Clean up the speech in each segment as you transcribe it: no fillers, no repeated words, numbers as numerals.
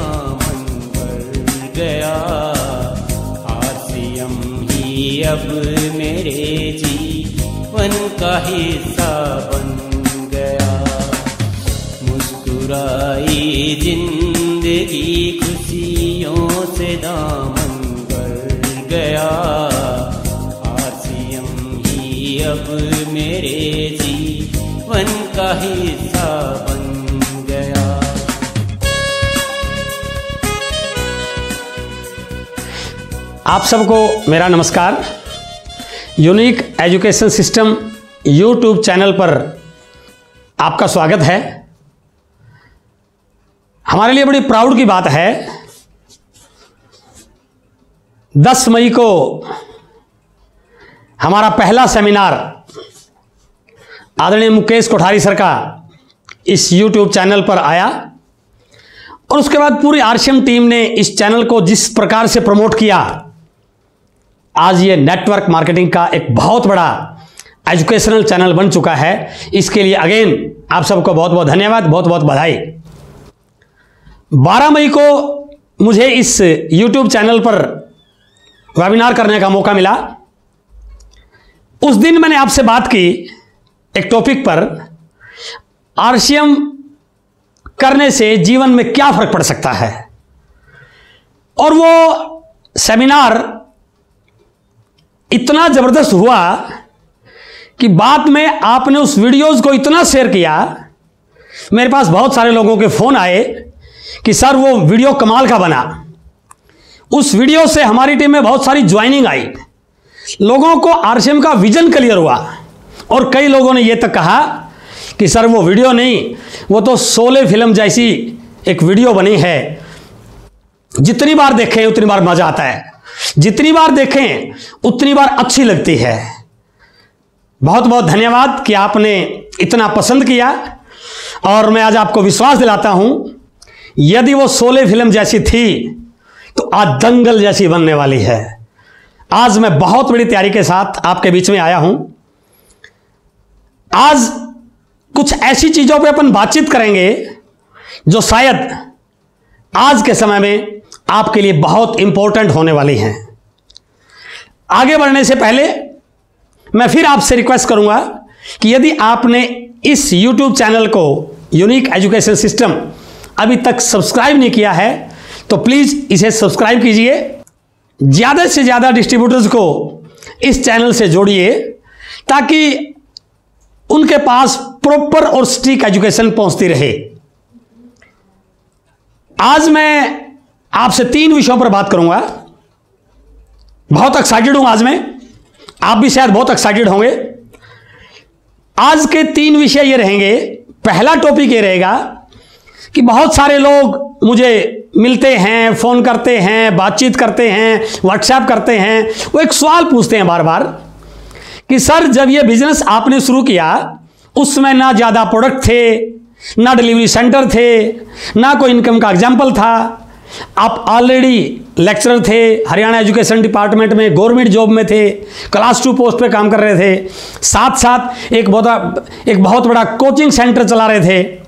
दामन भर गया। आरसीएम ही अब मेरे जीवन का हिस्सा बन गया। मुस्कुराई जिंदगी खुशियों से दामन भर गया। आरसीएम ही अब मेरे जीवन का हिस्सा बन गया। आप सबको मेरा नमस्कार। Unique education system YouTube channel पर आपका स्वागत है। हमारे लिए बड़ी प्राउड की बात है, 10 मई को हमारा पहला सेमिनार आदरणीय मुकेश कोठारी सर का इस यूट्यूब चैनल पर आया और उसके बाद पूरी आरसीएम टीम ने इस चैनल को जिस प्रकार से प्रमोट किया, आज ये नेटवर्क मार्केटिंग का एक बहुत बड़ा एजुकेशनल चैनल बन चुका है। इसके लिए अगेन आप सबको बहुत बहुत धन्यवाद, बहुत बहुत बधाई। 12 मई को मुझे इस यूट्यूब चैनल पर वेबिनार करने का मौका मिला। उस दिन मैंने आपसे बात की एक टॉपिक पर, आरसीएम करने से जीवन में क्या फर्क पड़ सकता है। और वो सेमिनार इतना जबरदस्त हुआ कि बाद में आपने उस वीडियोस को इतना शेयर किया, मेरे पास बहुत सारे लोगों के फोन आए कि सर वो वीडियो कमाल का बना। उस वीडियो से हमारी टीम में बहुत सारी ज्वाइनिंग आई, लोगों को आरसीएम का विजन क्लियर हुआ और कई लोगों ने यह तक कहा कि सर वो वीडियो नहीं, वो तो शोले फिल्म जैसी एक वीडियो बनी है। जितनी बार देखें उतनी बार मजा आता है, जितनी बार देखें उतनी बार अच्छी लगती है। बहुत बहुत धन्यवाद कि आपने इतना पसंद किया। और मैं आज आपको विश्वास दिलाता हूं, यदि वो शोले फिल्म जैसी थी तो आज दंगल जैसी बनने वाली है। आज मैं बहुत बड़ी तैयारी के साथ आपके बीच में आया हूं। आज कुछ ऐसी चीजों पे अपन बातचीत करेंगे जो शायद आज के समय में आपके लिए बहुत इंपॉर्टेंट होने वाली हैं। आगे बढ़ने से पहले मैं फिर आपसे रिक्वेस्ट करूंगा कि यदि आपने इस YouTube चैनल को यूनिक एजुकेशन सिस्टम अभी तक सब्सक्राइब नहीं किया है तो प्लीज इसे सब्सक्राइब कीजिए। ज्यादा से ज्यादा डिस्ट्रीब्यूटर्स को इस चैनल से जोड़िए ताकि उनके पास प्रॉपर और स्ट्रिक्ट एजुकेशन पहुंचती रहे। आज मैं आपसे 3 विषयों पर बात करूंगा। बहुत एक्साइटेड हूं आज मैं, आप भी शायद बहुत एक्साइटेड होंगे। आज के 3 विषय ये रहेंगे। पहला टॉपिक ये रहेगा कि बहुत सारे लोग मुझे मिलते हैं, फोन करते हैं, बातचीत करते हैं, व्हाट्सएप करते हैं। वो एक सवाल पूछते हैं बार बार कि सर जब ये बिजनेस आपने शुरू किया उसमें ना ज़्यादा प्रोडक्ट थे, ना डिलीवरी सेंटर थे, ना कोई इनकम का एग्जाम्पल था। आप ऑलरेडी लेक्चरर थे, हरियाणा एजुकेशन डिपार्टमेंट में गवर्नमेंट जॉब में थे, क्लास 2 पोस्ट पे काम कर रहे थे, साथ साथ एक बहुत बड़ा कोचिंग सेंटर चला रहे थे।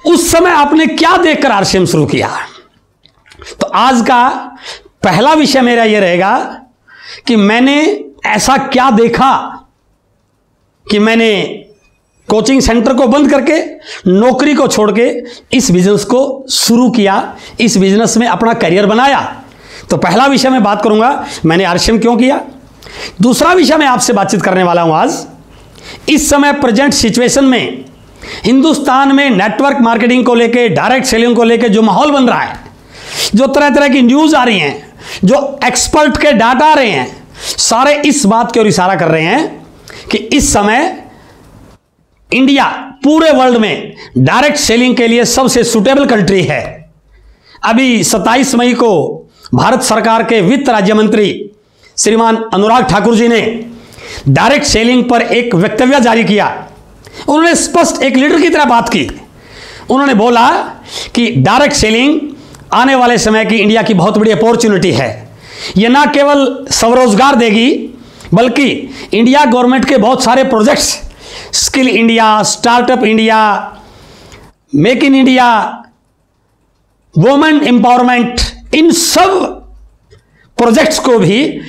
उस समय आपने क्या देखकर आरसीएम शुरू किया? तो आज का पहला विषय मेरा यह रहेगा कि मैंने ऐसा क्या देखा कि मैंने कोचिंग सेंटर को बंद करके, नौकरी को छोड़ के इस बिजनेस को शुरू किया, इस बिजनेस में अपना करियर बनाया। तो पहला विषय मैं बात करूंगा मैंने आरसीएम क्यों किया। दूसरा विषय मैं आपसे बातचीत करने वाला हूं आज, इस समय प्रेजेंट सिचुएशन में हिंदुस्तान में नेटवर्क मार्केटिंग को लेके, डायरेक्ट सेलिंग को लेके जो माहौल बन रहा है, जो तरह तरह की न्यूज आ रही हैं, जो एक्सपर्ट के डाटा आ रहे हैं, सारे इस बात की ओर इशारा कर रहे हैं कि इस समय इंडिया पूरे वर्ल्ड में डायरेक्ट सेलिंग के लिए सबसे सुटेबल कंट्री है। अभी 27 मई को भारत सरकार के वित्त राज्य मंत्री श्रीमान अनुराग ठाकुर जी ने डायरेक्ट सेलिंग पर एक वक्तव्य जारी किया। उन्होंने स्पष्ट एक लीडर की तरह बात की। उन्होंने बोला कि डायरेक्ट सेलिंग आने वाले समय की इंडिया की बहुत बड़ी अपॉर्चुनिटी है। यह ना केवल स्वरोजगार देगी बल्कि इंडिया गवर्नमेंट के बहुत सारे projects, skill India, startup India, make in India, women empowerment, इन सब प्रोजेक्ट्स को भी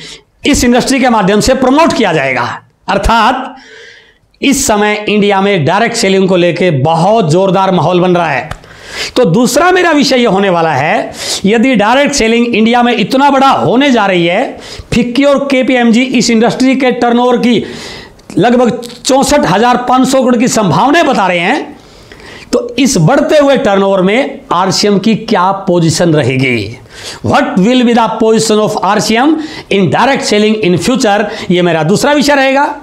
इस इंडस्ट्री के माध्यम से प्रमोट किया जाएगा। अर्थात इस समय इंडिया में डायरेक्ट सेलिंग को लेकर बहुत जोरदार माहौल बन रहा है। तो दूसरा मेरा विषय यह होने वाला है, यदि डायरेक्ट सेलिंग इंडिया में इतना बड़ा होने जा रही है, फिक्की और केपीएमजी इस इंडस्ट्री के टर्नओवर की लगभग 64,500 करोड़ की संभावनाएं बता रहे हैं, तो इस बढ़ते हुए टर्नओवर में आरसीएम की क्या पोजीशन रहेगी? What will be the position of RCM in direct selling in future? यह मेरा दूसरा विषय रहेगा।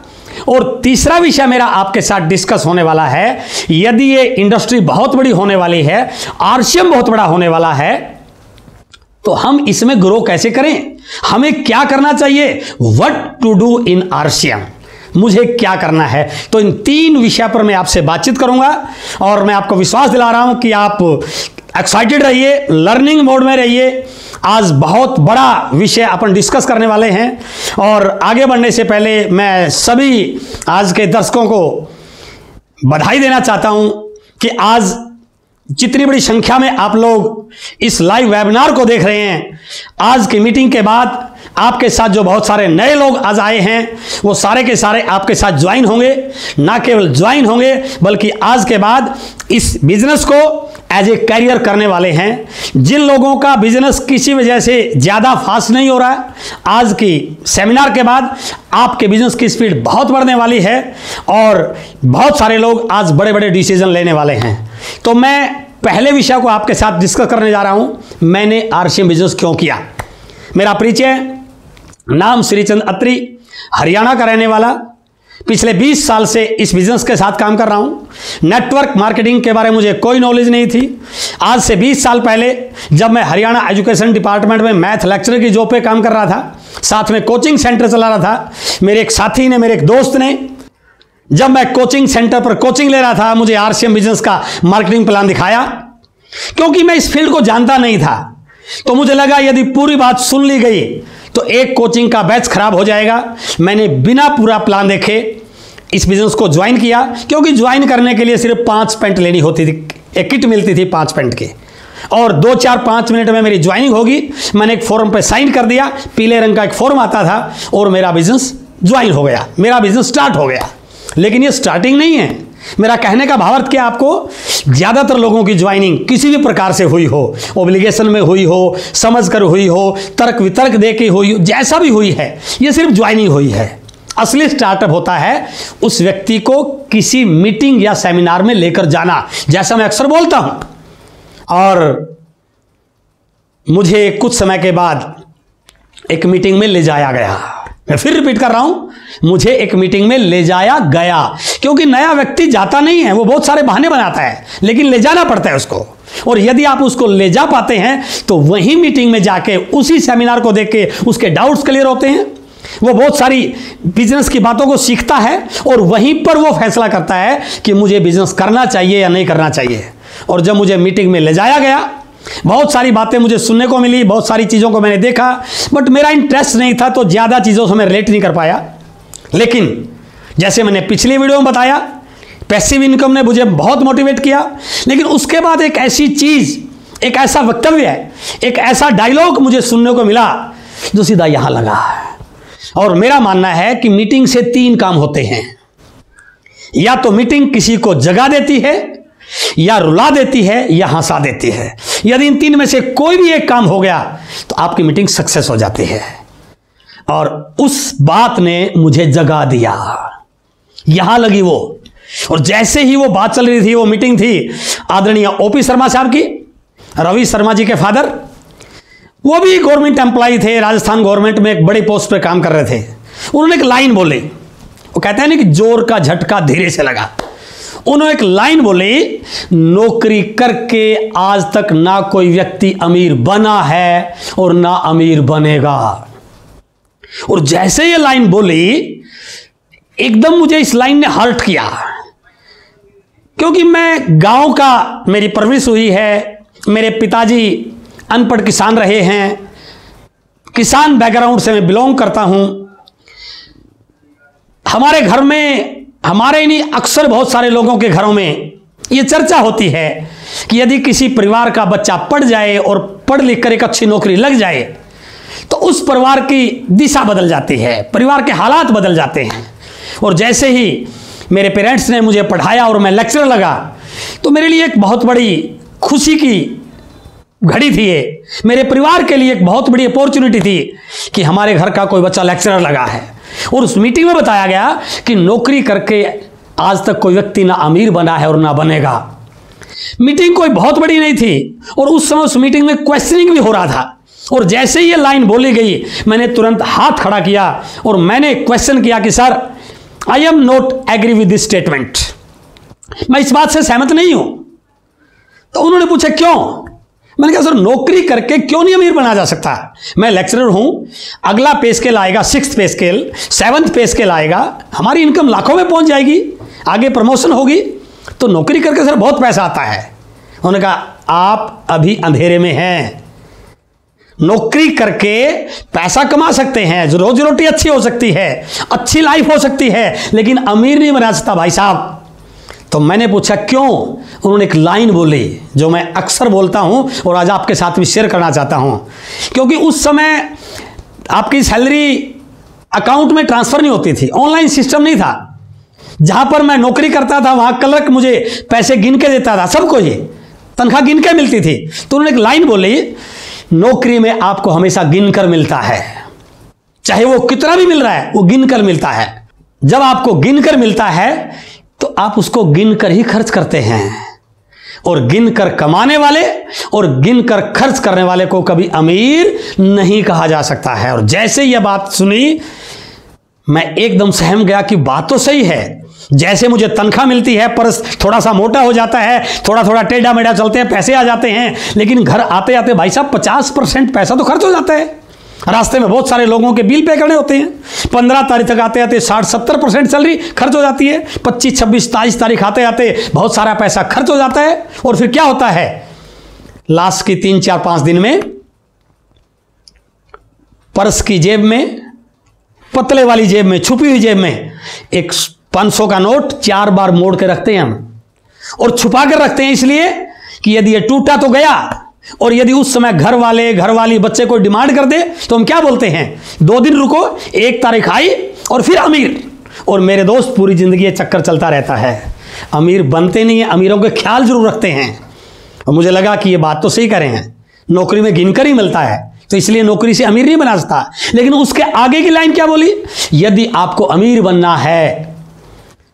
और तीसरा विषय मेरा आपके साथ डिस्कस होने वाला है, यदि ये इंडस्ट्री बहुत बड़ी होने वाली है, आरसीएम बहुत बड़ा होने वाला है, तो हम इसमें ग्रो कैसे करें? हमें क्या करना चाहिए? What to do in RCM, मुझे क्या करना है? तो इन 3 विषय पर मैं आपसे बातचीत करूंगा और मैं आपको विश्वास दिला रहा हूं कि आप एक्साइटेड रहिए, लर्निंग मोड में रहिए। आज बहुत बड़ा विषय अपन डिस्कस करने वाले हैं और आगे बढ़ने से पहले मैं सभी आज के दर्शकों को बधाई देना चाहता हूं कि आज जितनी बड़ी संख्या में आप लोग इस लाइव वेबिनार को देख रहे हैं, आज की मीटिंग के बाद आपके साथ जो बहुत सारे नए लोग आज आए हैं, वो सारे के सारे आपके साथ ज्वाइन होंगे। ना केवल ज्वाइन होंगे बल्कि आज के बाद इस बिजनेस को एज ए कैरियर करने वाले हैं। जिन लोगों का बिजनेस किसी वजह से ज़्यादा फास्ट नहीं हो रहा है, आज की सेमिनार के बाद आपके बिजनेस की स्पीड बहुत बढ़ने वाली है और बहुत सारे लोग आज बड़े बड़े डिसीजन लेने वाले हैं। तो मैं पहले विषय को आपके साथ डिस्कस करने जा रहा हूं, मैंने आरसीएम बिजनेस क्यों किया। मेरा परिचय, नाम श्रीचंद अत्री, हरियाणा का रहने वाला, पिछले 20 साल से इस बिजनेस के साथ काम कर रहा हूं। नेटवर्क मार्केटिंग के बारे में मुझे कोई नॉलेज नहीं थी। आज से 20 साल पहले जब मैं हरियाणा एजुकेशन डिपार्टमेंट में मैथ लेक्चरर की जॉब पे काम कर रहा था, साथ में कोचिंग सेंटर चला रहा था, मेरे एक साथी ने, मेरे एक दोस्त ने, जब मैं कोचिंग सेंटर पर कोचिंग ले रहा था, मुझे आरसीएम बिजनेस का मार्केटिंग प्लान दिखाया। क्योंकि मैं इस फील्ड को जानता नहीं था, तो मुझे लगा यदि पूरी बात सुन ली गई तो एक कोचिंग का बैच खराब हो जाएगा। मैंने बिना पूरा प्लान देखे इस बिजनेस को ज्वाइन किया, क्योंकि ज्वाइन करने के लिए सिर्फ 5 पेंट लेनी होती थी, एक किट मिलती थी 5 पेंट की, और 2, 4, 5 मिनट में मेरी ज्वाइनिंग होगी। मैंने एक फॉर्म पे साइन कर दिया, पीले रंग का एक फॉर्म आता था, और मेरा बिजनेस ज्वाइन हो गया, मेरा बिजनेस स्टार्ट हो गया। लेकिन ये स्टार्टिंग नहीं है। मेरा कहने का भावार्थ क्या, आपको ज्यादातर लोगों की ज्वाइनिंग किसी भी प्रकार से हुई हो, ऑब्लिगेशन में हुई हो, समझकर हुई हो, तर्क वितर्क दे के हुई हो, जैसा भी हुई है, ये सिर्फ ज्वाइनिंग हुई है। असली स्टार्टअप होता है उस व्यक्ति को किसी मीटिंग या सेमिनार में लेकर जाना, जैसा मैं अक्सर बोलता हूं। और मुझे कुछ समय के बाद एक मीटिंग में ले जाया गया। मैं फिर रिपीट कर रहा हूं, मुझे एक मीटिंग में ले जाया गया, क्योंकि नया व्यक्ति जाता नहीं है, वो बहुत सारे बहाने बनाता है, लेकिन ले जाना पड़ता है उसको। और यदि आप उसको ले जा पाते हैं तो वही मीटिंग में जाके उसी सेमिनार को देख के उसके डाउट्स क्लियर होते हैं, वो बहुत सारी बिजनेस की बातों को सीखता है और वहीं पर वो फैसला करता है कि मुझे बिजनेस करना चाहिए या नहीं करना चाहिए। और जब मुझे मीटिंग में ले जाया गया, बहुत सारी बातें मुझे सुनने को मिली, बहुत सारी चीज़ों को मैंने देखा, बट मेरा इंटरेस्ट नहीं था, तो ज़्यादा चीज़ों से मैं रिलेट नहीं कर पाया। लेकिन जैसे मैंने पिछली वीडियो में बताया, पैसिव इनकम ने मुझे बहुत मोटिवेट किया। लेकिन उसके बाद एक ऐसी चीज़, एक ऐसा वक्तव्य, एक ऐसा डायलॉग मुझे सुनने को मिला जो सीधा यहाँ लगा। और मेरा मानना है कि मीटिंग से 3 काम होते हैं, या तो मीटिंग किसी को जगा देती है, या रुला देती है, या हंसा देती है। यदि इन 3 में से कोई भी एक काम हो गया तो आपकी मीटिंग सक्सेस हो जाती है। और उस बात ने मुझे जगा दिया, यहां लगी वो। और जैसे ही वो बात चल रही थी, वो मीटिंग थी आदरणीय ओपी शर्मा साहब की, रवि शर्मा जी के फादर, वो भी गवर्नमेंट एम्प्लॉय थे, राजस्थान गवर्नमेंट में एक बड़ी पोस्ट पे काम कर रहे थे। उन्होंने एक लाइन बोली, वो कहते हैं ना कि जोर का झटका धीरे से लगा। उन्होंने एक लाइन बोली, नौकरी करके आज तक ना कोई व्यक्ति अमीर बना है और ना अमीर बनेगा। और जैसे ये लाइन बोली, एकदम मुझे इस लाइन ने हर्ट किया, क्योंकि मैं गांव का, मेरी परवरिश हुई है, मेरे पिताजी अनपढ़ किसान रहे हैं, किसान बैकग्राउंड से मैं बिलोंग करता हूं। हमारे घर में, हमारे नहीं, अक्सर बहुत सारे लोगों के घरों में ये चर्चा होती है कि यदि किसी परिवार का बच्चा पढ़ जाए और पढ़ लिख कर एक अच्छी नौकरी लग जाए तो उस परिवार की दिशा बदल जाती है, परिवार के हालात बदल जाते हैं। और जैसे ही मेरे पेरेंट्स ने मुझे पढ़ाया और मैं लेक्चरर लगा तो मेरे लिए एक बहुत बड़ी खुशी की घड़ी थी ये, मेरे परिवार के लिए एक बहुत बड़ी अपॉर्चुनिटी थी कि हमारे घर का कोई बच्चा लेक्चरर लगा है। और उस मीटिंग में बताया गया कि नौकरी करके आज तक कोई व्यक्ति ना अमीर बना है और ना बनेगा। मीटिंग कोई बहुत बड़ी नहीं थी और उस समय उस मीटिंग में क्वेश्चनिंग भी हो रहा था। और जैसे ही ये लाइन बोली गई मैंने तुरंत हाथ खड़ा किया और मैंने क्वेश्चन किया कि sir I am not agree with this statement, मैं इस बात से सहमत नहीं हूं। तो उन्होंने पूछा क्यों? मैंने कहा सर नौकरी करके क्यों नहीं अमीर बना जा सकता? मैं लेक्चरर हूं, अगला पे स्केल आएगा 6th पे स्केल, 7th पे स्केल आएगा, हमारी इनकम लाखों में पहुंच जाएगी, आगे प्रमोशन होगी, तो नौकरी करके सर बहुत पैसा आता है। उन्होंने कहा आप अभी अंधेरे में हैं, नौकरी करके पैसा कमा सकते हैं, रोजी रोटी अच्छी हो सकती है, अच्छी लाइफ हो सकती है, लेकिन अमीर नहीं बना सकता भाई साहब। तो मैंने पूछा क्यों? उन्होंने एक लाइन बोली जो मैं अक्सर बोलता हूं और आज आपके साथ भी शेयर करना चाहता हूं, क्योंकि उस समय आपकी सैलरी अकाउंट में ट्रांसफर नहीं होती थी, ऑनलाइन सिस्टम नहीं था। जहां पर मैं नौकरी करता था वहां क्लर्क मुझे पैसे गिन के देता था, सबको ये तनख्वाह गिन के मिलती थी। तो उन्होंने एक लाइन बोली, नौकरी में आपको हमेशा गिन कर मिलता है, चाहे वो कितना भी मिल रहा है वो गिन कर मिलता है। जब आपको गिन कर मिलता है तो आप उसको गिन कर ही खर्च करते हैं, और गिन कर कमाने वाले और गिन कर खर्च करने वाले को कभी अमीर नहीं कहा जा सकता है। और जैसे यह बात सुनी मैं एकदम सहम गया कि बात तो सही है। जैसे मुझे तनख्वाह मिलती है, पर्स थोड़ा सा मोटा हो जाता है, थोड़ा थोड़ा टेढ़ा मेढ़ा चलते हैं, पैसे आ जाते हैं, लेकिन घर आते आते भाई साहब 50% पैसा तो खर्च हो जाता है। रास्ते में बहुत सारे लोगों के बिल पे करने होते हैं, 15 तारीख तक आते आते 60-70% सैलरी खर्च हो जाती है, 25, 26, 27 तारीख आते आते बहुत सारा पैसा खर्च हो जाता है। और फिर क्या होता है, लास्ट की 3, 4, 5 दिन में पर्स की जेब में, पतले वाली जेब में, छुपी हुई जेब में एक 500 का नोट 4 बार मोड़ के रखते हैं हम, और छुपा कर रखते हैं इसलिए कि यदि ये टूटा तो गया, और यदि उस समय घर वाली बच्चे को डिमांड कर दे तो हम क्या बोलते हैं, 2 दिन रुको, 1 तारीख आई और फिर अमीर। और मेरे दोस्त पूरी जिंदगी ये चक्कर चलता रहता है, अमीर बनते नहीं है, अमीरों के ख्याल जरूर रखते हैं। और मुझे लगा कि ये बात तो सही करें हैं, नौकरी में गिनकर ही मिलता है तो इसलिए नौकरी से अमीर नहीं बना सकता। लेकिन उसके आगे की लाइन क्या बोली, यदि आपको अमीर बनना है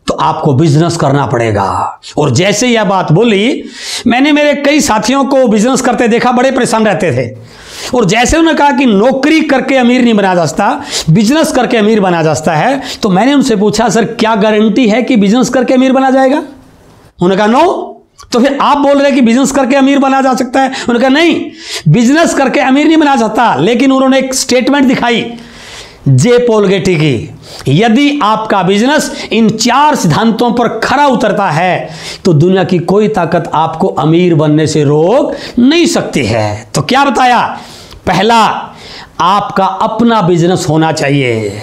तो आपको बिजनेस करना पड़ेगा। और जैसे यह बात बोली मैंने मेरे कई साथियों को बिजनेस करते देखा, बड़े परेशान रहते थे। और जैसे उन्होंने कहा कि नौकरी करके अमीर नहीं बना जा सकता, बिजनेस करके अमीर बना जा सकता है, तो मैंने उनसे पूछा सर क्या गारंटी है कि बिजनेस करके अमीर बना जाएगा? उन्होंने कहा नो। तो फिर आप बोल रहे हैं कि बिजनेस करके अमीर बना जा सकता है? उन्होंने कहा नहीं, बिजनेस करके अमीर नहीं बना सकता। लेकिन उन्होंने एक स्टेटमेंट दिखाई जे पॉल गेटी की, यदि आपका बिजनेस इन 4 सिद्धांतों पर खरा उतरता है तो दुनिया की कोई ताकत आपको अमीर बनने से रोक नहीं सकती है। तो क्या बताया, पहला आपका अपना बिजनेस होना चाहिए।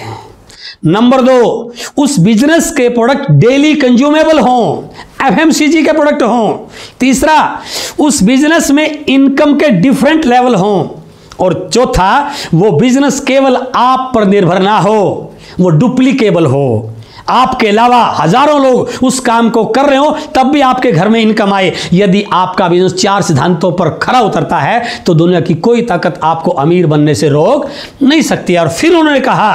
नंबर 2, उस बिजनेस के प्रोडक्ट डेली कंज्यूमेबल हों, एफएमसीजी के प्रोडक्ट हों। तीसरा, उस बिजनेस में इनकम के डिफरेंट लेवल हों। और चौथा, वो बिजनेस केवल आप पर निर्भर ना हो, वो डुप्लीकेबल हो, आपके अलावा हजारों लोग उस काम को कर रहे हो तब भी आपके घर में इनकम आए। यदि आपका बिजनेस 4 सिद्धांतों पर खरा उतरता है तो दुनिया की कोई ताकत आपको अमीर बनने से रोक नहीं सकती। और फिर उन्होंने कहा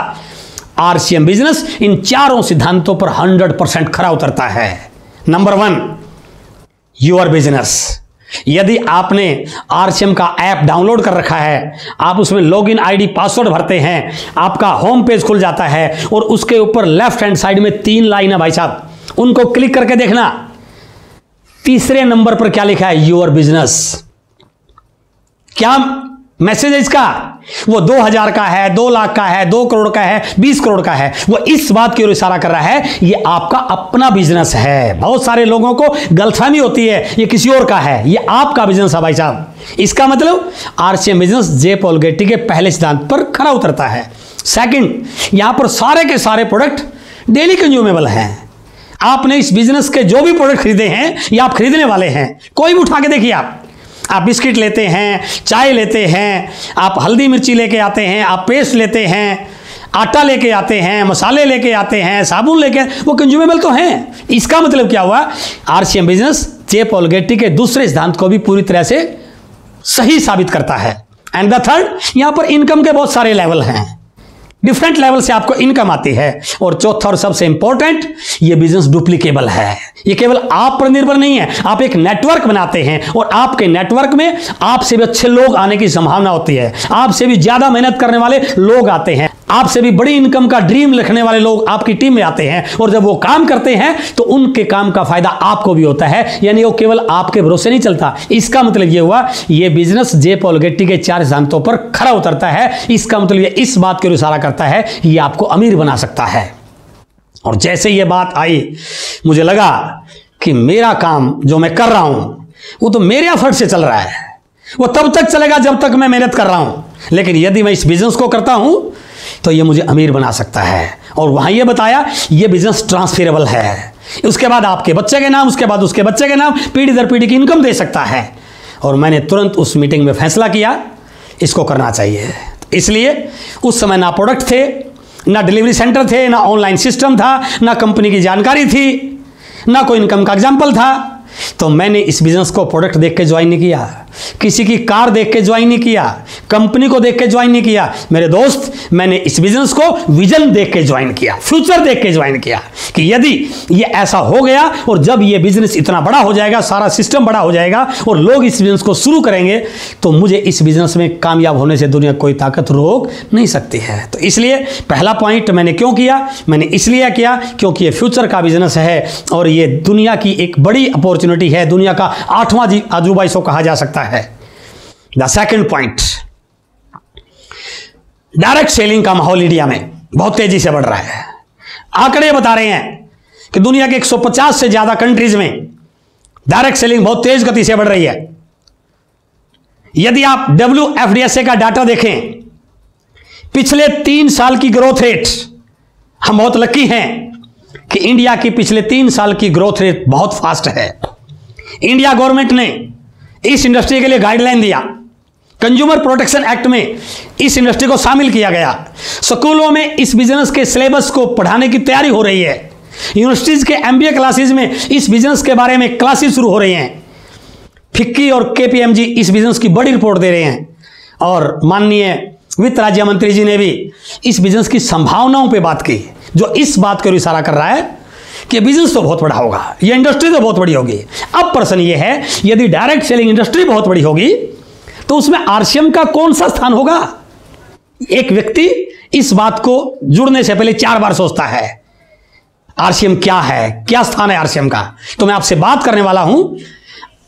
आरसीएम बिजनेस इन 4 सिद्धांतों पर 100% खरा उतरता है। Number 1, your business. यदि आपने आरसीएम का ऐप डाउनलोड कर रखा है, आप उसमें लॉगिन आईडी पासवर्ड भरते हैं, आपका होम पेज खुल जाता है और उसके ऊपर लेफ्ट हैंड साइड में 3 लाइन है भाई साहब, उनको क्लिक करके देखना। तीसरे नंबर पर क्या लिखा है, योर बिजनेस। क्या मैसेज है इसका? वो 2000 का है, 2 लाख का है, 2 करोड़ का है, 20 करोड़ का है, वो इस बात की ओर इशारा कर रहा है ये आपका अपना बिजनेस है। बहुत सारे लोगों को गलतफहमी होती है ये किसी और का है, ये आपका बिजनेस है भाई साहब। इसका आरसीएम बिजनेस जे पॉल गेटी के पहले सिद्धांत पर खरा उतरता है। सेकंड, यहां पर सारे के सारे प्रोडक्ट डेली कंज्यूमेबल हैं, आपने इस बिजनेस के जो भी प्रोडक्ट खरीदे हैं या आप खरीदने वाले हैं, कोई भी उठा के देखिए। आप बिस्किट लेते हैं, चाय लेते हैं, आप हल्दी मिर्ची लेके आते हैं, आप पेस्ट लेते हैं, आटा लेके आते हैं, मसाले लेके आते हैं, साबुन लेके, वो कंज्यूमेबल तो हैं। इसका मतलब क्या हुआ, आरसीएम बिजनेस जे पॉल गेटी के दूसरे सिद्धांत को भी पूरी तरह से सही साबित करता है। एंड द थर्ड, यहां पर इनकम के बहुत सारे लेवल हैं, डिफरेंट लेवल से आपको इनकम आती है। और चौथा और सबसे इंपॉर्टेंट, ये बिजनेस डुप्लीकेबल है। ये केवल आप पर निर्भर नहीं है, आप एक नेटवर्क बनाते हैं और आपके नेटवर्क में आपसे भी अच्छे लोग आने की संभावना होती है, आपसे भी ज्यादा मेहनत करने वाले लोग आते हैं, आपसे भी बड़ी इनकम का ड्रीम लिखने वाले लोग आपकी टीम में आते हैं। और जब वो काम करते हैं तो उनके काम का फायदा आपको भी होता है, यानी वो केवल आपके भरोसे नहीं चलता। इसका मतलब ये हुआ, ये बिजनेस जे पॉल गेटी के 4 सिद्धांतों पर खरा उतरता है। इसका मतलब ये इस बात की इशारा करता है, ये आपको अमीर बना सकता है। और जैसे ये बात आई, मुझे लगा कि मेरा काम जो मैं कर रहा हूं वो तो मेरे एफर्ट से चल रहा है, वो तब तक चलेगा जब तक मैं मेहनत कर रहा हूं, लेकिन यदि मैं इस बिजनेस को करता हूं तो ये मुझे अमीर बना सकता है। और वहां ये बताया, ये बिजनेस ट्रांसफरेबल है, उसके बाद आपके बच्चे के नाम, उसके बाद उसके बच्चे के नाम, पीढ़ी दर पीढ़ी की इनकम दे सकता है। और मैंने तुरंत उस मीटिंग में फैसला किया, इसको करना चाहिए। इसलिए उस समय ना प्रोडक्ट थे, ना डिलीवरी सेंटर थे, ना ऑनलाइन सिस्टम था, ना कंपनी की जानकारी थी, ना कोई इनकम का एग्जाम्पल था। तो मैंने इस बिजनेस को प्रोडक्ट देख के ज्वाइन नहीं किया, किसी की कार देख के ज्वाइन नहीं किया, कंपनी को देख के ज्वाइन नहीं किया। मेरे दोस्त, मैंने इस बिजनेस को विजन देख के ज्वाइन किया, फ्यूचर देख के ज्वाइन किया कि यदि ये ऐसा हो गया और जब ये बिजनेस इतना बड़ा हो जाएगा, सारा सिस्टम बड़ा हो जाएगा और लोग इस बिजनेस को शुरू करेंगे, तो मुझे इस बिजनेस में कामयाब होने से दुनिया कोई ताकत रोक नहीं सकती है। तो इसलिए पहला पॉइंट मैंने क्यों किया, मैंने इसलिए किया क्योंकि ये फ्यूचर का बिजनेस है और ये दुनिया की एक बड़ी अपॉर्चुनिटी है, दुनिया का 8वां अजूबा इसको कहा जा सकता है। The second point, direct selling का माहौल इंडिया में बहुत तेजी से बढ़ रहा है। आंकड़े बता रहे हैं कि दुनिया के 150 से ज्यादा कंट्रीज में डायरेक्ट सेलिंग बहुत तेज गति से बढ़ रही है। यदि आप WFDSA का डाटा देखें, पिछले 3 साल की ग्रोथ रेट, हम बहुत लकी हैं कि इंडिया की पिछले 3 साल की ग्रोथ रेट बहुत फास्ट है। इंडिया गवर्नमेंट ने इस इंडस्ट्री के लिए गाइडलाइन दिया, कंज्यूमर प्रोटेक्शन एक्ट में इस इंडस्ट्री को शामिल किया गया, स्कूलों में इस बिजनेस के सिलेबस को पढ़ाने की तैयारी हो रही है, यूनिवर्सिटीज के MBA क्लासेस में इस बिजनेस के बारे में क्लासेस शुरू हो रही हैं, फिक्की और KPMG इस बिजनेस की बड़ी रिपोर्ट दे रहे हैं और माननीय वित्त राज्य मंत्री जी ने भी इस बिजनेस की संभावनाओं पे बात की, जो इस बात को इशारा कर रहा है कि बिजनेस तो बहुत बड़ा होगा, ये इंडस्ट्री तो बहुत बड़ी होगी। अब प्रश्न ये है, यदि डायरेक्ट सेलिंग इंडस्ट्री बहुत बड़ी होगी तो उसमें RCM का कौन सा स्थान होगा? एक व्यक्ति इस बात को जुड़ने से पहले 4 बार सोचता है, RCM क्या है, क्या स्थान है RCM का। तो मैं आपसे बात करने वाला हूं,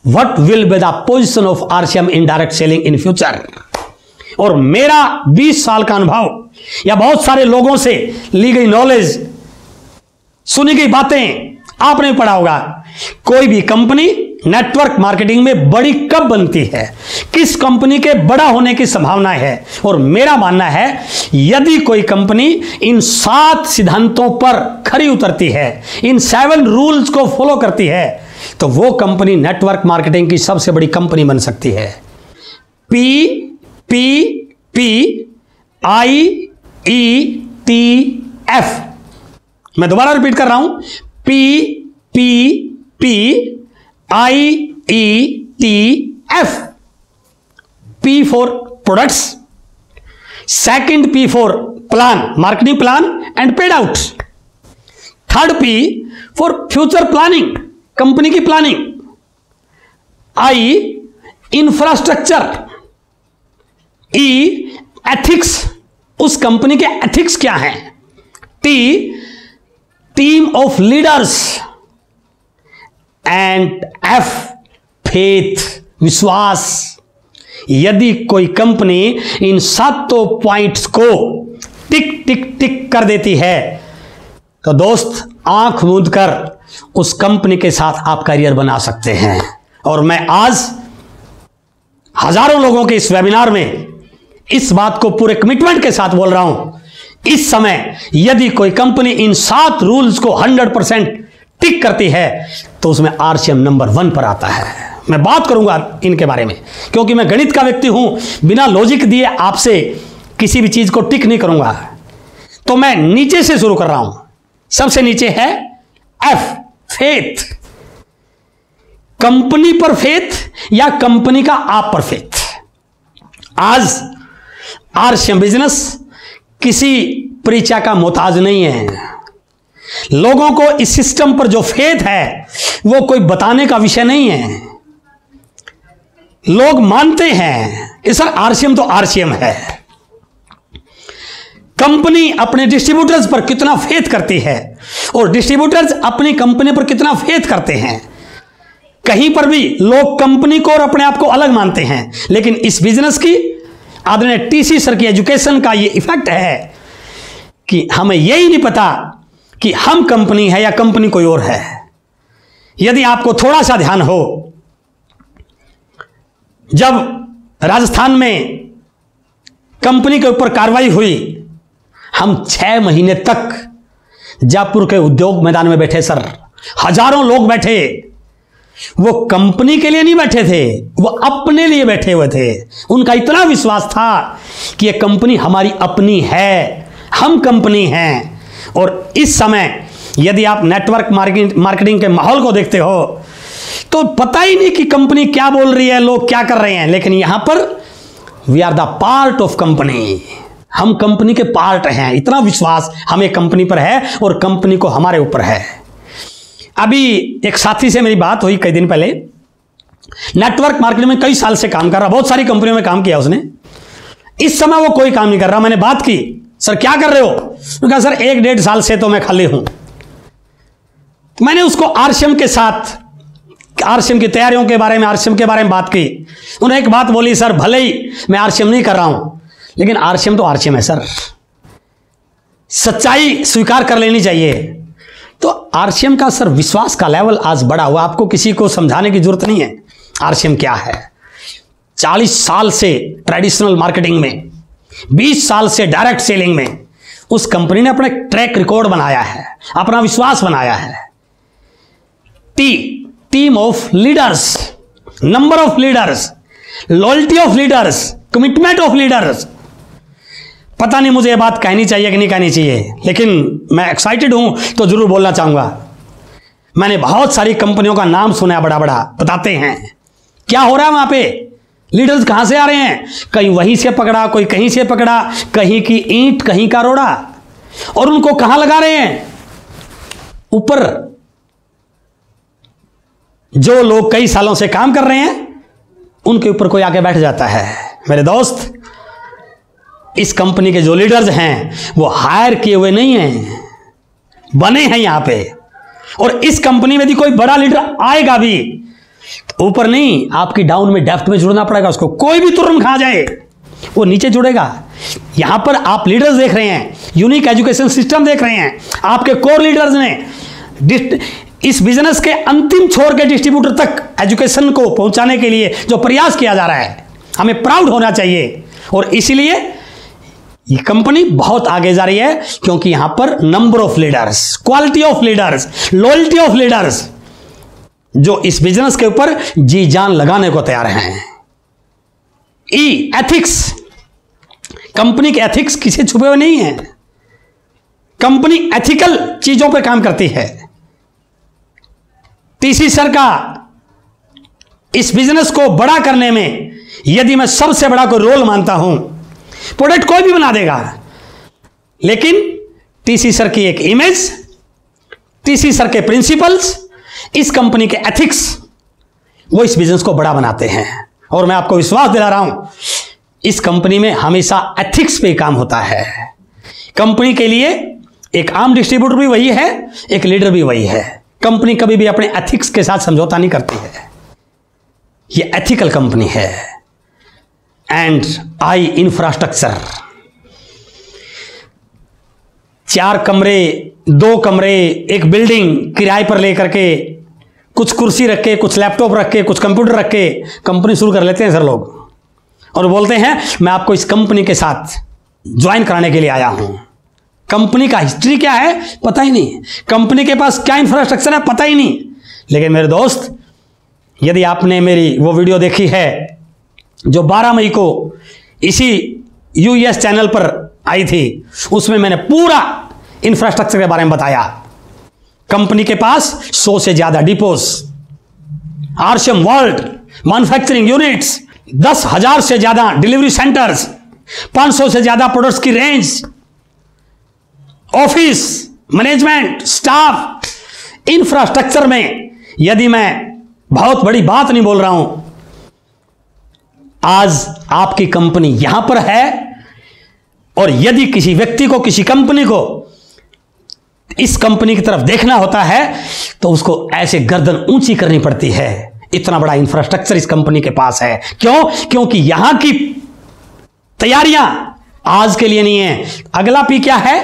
what will be the position of RCM in direct selling in future. और मेरा 20 साल का अनुभव या बहुत सारे लोगों से ली गई नॉलेज, सुनी गई बातें, आपने पढ़ा होगा, कोई भी कंपनी नेटवर्क मार्केटिंग में बड़ी कब बनती है, किस कंपनी के बड़ा होने की संभावना है। और मेरा मानना है, यदि कोई कंपनी इन 7 सिद्धांतों पर खरी उतरती है, इन 7 रूल्स को फॉलो करती है, तो वो कंपनी नेटवर्क मार्केटिंग की सबसे बड़ी कंपनी बन सकती है। PPPIETF, मैं दोबारा रिपीट कर रहा हूं, PPPIETF। P for products, second P for plan, marketing plan and paid out, third P for future planning, company की planning, I infrastructure, E ethics, उस कंपनी के एथिक्स क्या हैं, T team of leaders and F faith, विश्वास। यदि कोई company इन 7 points को टिक टिक टिक कर देती है तो दोस्त, आंख मूंद कर उस कंपनी के साथ आप करियर बना सकते हैं। और मैं आज हजारों लोगों के इस वेबिनार में इस बात को पूरे कमिटमेंट के साथ बोल रहा हूं, इस समय यदि कोई कंपनी इन 7 रूल्स को 100% टिक करती है तो उसमें आरसीएम नंबर 1 पर आता है। मैं बात करूंगा इनके बारे में, क्योंकि मैं गणित का व्यक्ति हूं, बिना लॉजिक दिए आपसे किसी भी चीज को टिक नहीं करूंगा। तो मैं नीचे से शुरू कर रहा हूं। सबसे नीचे है एफ, फेथ। कंपनी पर फेथ या कंपनी का आप पर फेथ। आज आरसीएम बिजनेस किसी परिचय का मोहताज नहीं है। लोगों को इस सिस्टम पर जो फेथ है वो कोई बताने का विषय नहीं है। लोग मानते हैं कि सर आरसीएम तो आरसीएम है। कंपनी अपने डिस्ट्रीब्यूटर्स पर कितना फेथ करती है और डिस्ट्रीब्यूटर्स अपनी कंपनी पर कितना फेथ करते हैं। कहीं पर भी लोग कंपनी को और अपने आप को अलग मानते हैं, लेकिन इस बिजनेस की आदरणीय टीसी सर की एजुकेशन का ये इफेक्ट है कि हमें यही नहीं पता कि हम कंपनी है या कंपनी कोई और है। यदि आपको थोड़ा सा ध्यान हो, जब राजस्थान में कंपनी के ऊपर कार्रवाई हुई, हम 6 महीने तक जयपुर के उद्योग मैदान में बैठे सर। हजारों लोग बैठे। वो कंपनी के लिए नहीं बैठे थे, वो अपने लिए बैठे हुए थे। उनका इतना विश्वास था कि ये कंपनी हमारी अपनी है, हम कंपनी हैं। और इस समय यदि आप नेटवर्क मार्केटिंग के माहौल को देखते हो तो पता ही नहीं कि कंपनी क्या बोल रही है, लोग क्या कर रहे हैं, लेकिन यहां पर we are the part of company. हम कंपनी के पार्ट हैं। इतना विश्वास हमें कंपनी पर है और कंपनी को हमारे ऊपर है। अभी एक साथी से मेरी बात हुई कई दिन पहले। नेटवर्क मार्केटिंग में कई साल से काम कर रहा, बहुत सारी कंपनियों में काम किया उसने। इस समय वो कोई काम नहीं कर रहा। मैंने बात की, सर क्या कर रहे हो? उसने कहा सर 1-1.5 साल से तो मैं खाली हूं। मैंने उसको आरसीएम के साथ, आरसीएम की तैयारियों के बारे में, आरसीएम के बारे में बात की। उन्होंने एक बात बोली, सर भले ही मैं आरसीएम नहीं कर रहा हूं, लेकिन आरसीएम तो आरसीएम है सर। सच्चाई स्वीकार कर लेनी चाहिए। तो आरसीएम का सर विश्वास का लेवल आज बढ़ा हुआ। आपको किसी को समझाने की जरूरत नहीं है आरसीएम क्या है। 40 साल से ट्रेडिशनल मार्केटिंग में, 20 साल से डायरेक्ट सेलिंग में उस कंपनी ने अपना ट्रैक रिकॉर्ड बनाया है, अपना विश्वास बनाया है। Team of leaders, number of leaders, loyalty of leaders, commitment of leaders. पता नहीं मुझे ये बात कहनी चाहिए कि नहीं कहनी चाहिए, लेकिन मैं एक्साइटेड हूं तो जरूर बोलना चाहूंगा। मैंने बहुत सारी कंपनियों का नाम सुना, बड़ा बड़ा बताते हैं क्या हो रहा है वहां पे। लीडर्स कहां से आ रहे हैं? कहीं वहीं से पकड़ा, कोई कहीं से पकड़ा, कहीं की ईंट कहीं का रोड़ा। और उनको कहां लगा रहे हैं? ऊपर। जो लोग कई सालों से काम कर रहे हैं उनके ऊपर कोई आके बैठ जाता है। मेरे दोस्त, इस कंपनी के जो लीडर्स हैं वो हायर किए हुए नहीं हैं, बने हैं यहां पे। और इस कंपनी में यदि कोई बड़ा लीडर आएगा भी तो ऊपर नहीं, आपकी डाउन में, डेप्थ में जुड़ना पड़ेगा उसको। कोई भी तुरंत खा जाए वो नीचे जुड़ेगा। यहां पर आप लीडर्स देख रहे हैं, यूनिक एजुकेशन सिस्टम देख रहे हैं। आपके कोर लीडर्स ने इस बिजनेस के अंतिम छोर के डिस्ट्रीब्यूटर तक एजुकेशन को पहुंचाने के लिए जो प्रयास किया जा रहा है, हमें प्राउड होना चाहिए। और इसीलिए ये कंपनी बहुत आगे जा रही है, क्योंकि यहां पर number of leaders, quality of leaders, loyalty of leaders जो इस बिजनेस के ऊपर जी जान लगाने को तैयार हैं। एथिक्स, कंपनी के एथिक्स किसी छुपे हुए नहीं है। कंपनी एथिकल चीजों पर काम करती है। टीसी सर का इस बिजनेस को बड़ा करने में यदि मैं सबसे बड़ा कोई रोल मानता हूं, प्रोडक्ट कोई भी बना देगा, लेकिन टीसी सर की एक इमेज, टीसी सर के प्रिंसिपल्स, इस कंपनी के एथिक्स, वो इस बिजनेस को बड़ा बनाते हैं। और मैं आपको विश्वास दिला रहा हूं, इस कंपनी में हमेशा एथिक्स पे काम होता है। कंपनी के लिए एक आम डिस्ट्रीब्यूटर भी वही है, एक लीडर भी वही है। कंपनी कभी भी अपने एथिक्स के साथ समझौता नहीं करती है। ये एथिकल कंपनी है। एंड आई इंफ्रास्ट्रक्चर, 4 कमरे, 2 कमरे, एक बिल्डिंग किराए पर लेकर के, कुछ कुर्सी रख के, कुछ लैपटॉप रख के, कुछ कंप्यूटर रख के कंपनी शुरू कर लेते हैं सर लोग, और बोलते हैं मैं आपको इस कंपनी के साथ ज्वाइन कराने के लिए आया हूं। कंपनी का हिस्ट्री क्या है पता ही नहीं, कंपनी के पास क्या इंफ्रास्ट्रक्चर है पता ही नहीं। लेकिन मेरे दोस्त, यदि आपने मेरी वो वीडियो देखी है जो 12 मई को इसी यूएस चैनल पर आई थी, उसमें मैंने पूरा इंफ्रास्ट्रक्चर के बारे में बताया। कंपनी के पास 100 से ज्यादा depots, RCM world manufacturing units, 10,000 से ज्यादा डिलीवरी सेंटर्स, 500 से ज्यादा प्रोडक्ट्स की range, office management staff, infrastructure में यदि मैं बहुत बड़ी बात नहीं बोल रहा हूं, आज आपकी कंपनी यहां पर है और यदि किसी व्यक्ति को, किसी कंपनी को इस कंपनी की तरफ देखना होता है तो उसको ऐसे गर्दन ऊंची करनी पड़ती है। इतना बड़ा इंफ्रास्ट्रक्चर इस कंपनी के पास है। क्यों? क्योंकि यहां की तैयारियां आज के लिए नहीं है। अगला पी क्या है?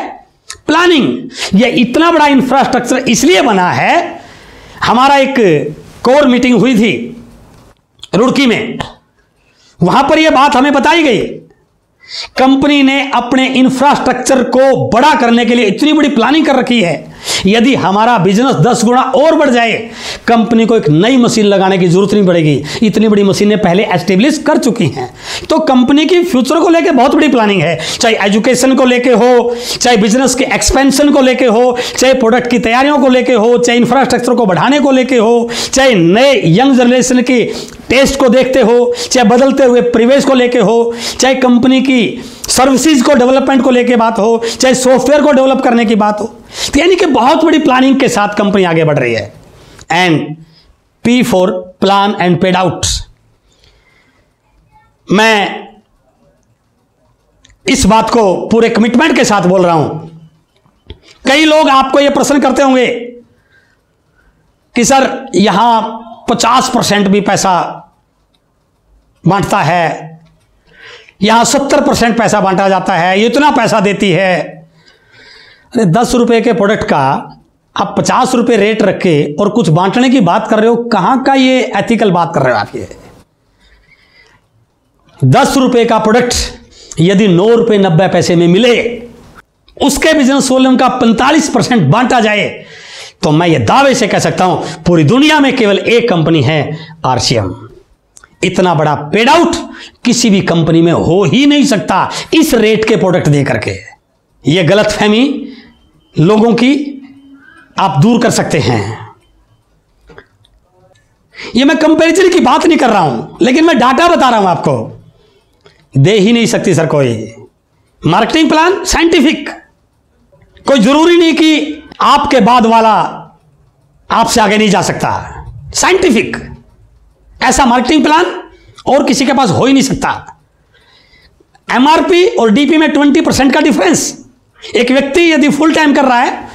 प्लानिंग। यह इतना बड़ा इंफ्रास्ट्रक्चर इसलिए बना है, हमारा एक कोर मीटिंग हुई थी रुड़की में, वहां पर यह बात हमें बताई गई, कंपनी ने अपने इंफ्रास्ट्रक्चर को बड़ा करने के लिए इतनी बड़ी प्लानिंग कर रखी है। यदि हमारा बिजनेस 10 गुना और बढ़ जाए, कंपनी को एक नई मशीन लगाने की जरूरत नहीं पड़ेगी, इतनी बड़ी मशीनें पहले एस्टेब्लिश कर चुकी हैं। तो कंपनी की फ्यूचर को लेकर बहुत बड़ी प्लानिंग है, चाहे एजुकेशन को लेके हो, चाहे बिजनेस के एक्सपेंशन को लेके हो, चाहे प्रोडक्ट की तैयारियों को लेके हो, चाहे इंफ्रास्ट्रक्चर को बढ़ाने को लेके हो, चाहे नए यंग जनरेशन की टेस्ट को देखते हो, चाहे बदलते हुए परिवेश को लेके हो, चाहे कंपनी की सर्विसेज को डेवलपमेंट को लेके बात हो, चाहे सॉफ्टवेयर को डेवलप करने की बात हो। तो यानी कि बहुत बड़ी प्लानिंग के साथ कंपनी आगे बढ़ रही है। And P for plan and paid out. मैं इस बात को पूरे कमिटमेंट के साथ बोल रहा हूं। कई लोग आपको यह प्रश्न करते होंगे कि सर यहां 50% भी पैसा बांटता है, यहां 70% पैसा बांटा जाता है, इतना पैसा देती है। अरे 10 रुपए के प्रोडक्ट का आप 50 रुपए रेट रख के और कुछ बांटने की बात कर रहे हो, कहां का ये एथिकल बात कर रहे हो आप? ये 10 रुपए का प्रोडक्ट यदि 9 रुपए 90 पैसे में मिले, उसके बिजनेस वॉल्यूम का 45% बांटा जाए, तो मैं ये दावे से कह सकता हूं पूरी दुनिया में केवल एक कंपनी है, आरसीएम। इतना बड़ा पेड आउट किसी भी कंपनी में हो ही नहीं सकता इस रेट के प्रोडक्ट दे करके। यह गलतफहमी लोगों की आप दूर कर सकते हैं। यह मैं कंपैरिजन की बात नहीं कर रहा हूं, लेकिन मैं डाटा बता रहा हूं आपको। दे ही नहीं सकती सर कोई मार्केटिंग प्लान साइंटिफिक। कोई जरूरी नहीं कि आपके बाद वाला आपसे आगे नहीं जा सकता। साइंटिफिक ऐसा मार्केटिंग प्लान और किसी के पास हो ही नहीं सकता। एमआरपी और डीपी में 20% का डिफरेंस। एक व्यक्ति यदि फुल टाइम कर रहा है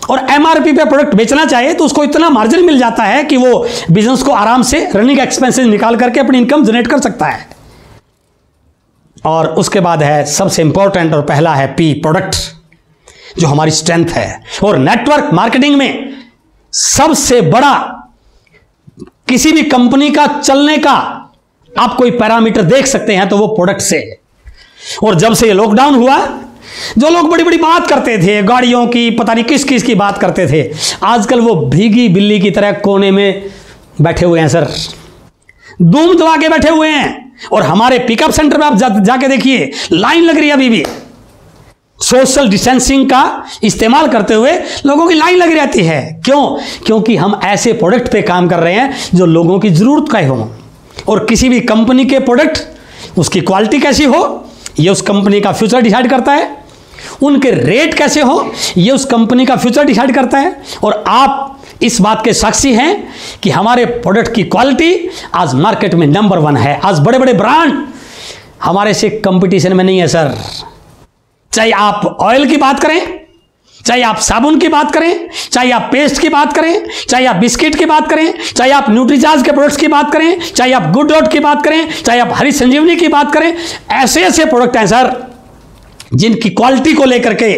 और एमआरपी पे प्रोडक्ट बेचना चाहे तो उसको इतना मार्जिन मिल जाता है कि वो बिजनेस को आराम से रनिंग एक्सपेंसेस निकाल करके अपनी इनकम जनरेट कर सकता है। और उसके बाद है सबसे इंपॉर्टेंट और पहला है पी, प्रोडक्ट, जो हमारी स्ट्रेंथ है। और नेटवर्क मार्केटिंग में सबसे बड़ा किसी भी कंपनी का चलने का आप कोई पैरामीटर देख सकते हैं तो वो प्रोडक्ट से। और जब से ये लॉकडाउन हुआ, जो लोग बड़ी बड़ी बात करते थे, गाड़ियों की, पता नहीं किस किस की बात करते थे, आजकल वो भीगी बिल्ली की तरह कोने में बैठे हुए हैं सर, दूम दबा के बैठे हुए हैं। और हमारे पिकअप सेंटर में आप जाके देखिए, लाइन लग रही है अभी भी। सोशल डिस्टेंसिंग का इस्तेमाल करते हुए लोगों की लाइन लगी रहती है। क्यों? क्योंकि हम ऐसे प्रोडक्ट पे काम कर रहे हैं जो लोगों की जरूरत का हो। और किसी भी कंपनी के प्रोडक्ट, उसकी क्वालिटी कैसी हो, यह उस कंपनी का फ्यूचर डिसाइड करता है। उनके रेट कैसे हो, यह उस कंपनी का फ्यूचर डिसाइड करता है। और आप इस बात के साक्षी हैं कि हमारे प्रोडक्ट की क्वालिटी आज मार्केट में नंबर 1 है। आज बड़े बड़े ब्रांड हमारे से कंपटीशन में नहीं है सर। चाहे आप ऑयल की बात करें, चाहे आप साबुन की बात करें, चाहे आप पेस्ट की बात करें, चाहे आप बिस्किट की बात करें, चाहे आप न्यूट्रीचार्ज के प्रोडक्ट्स की बात करें, चाहे आप गुड डॉट की बात करें, चाहे आप हरी संजीवनी की बात करें, ऐसे ऐसे प्रोडक्ट हैं सर जिनकी क्वालिटी को लेकर के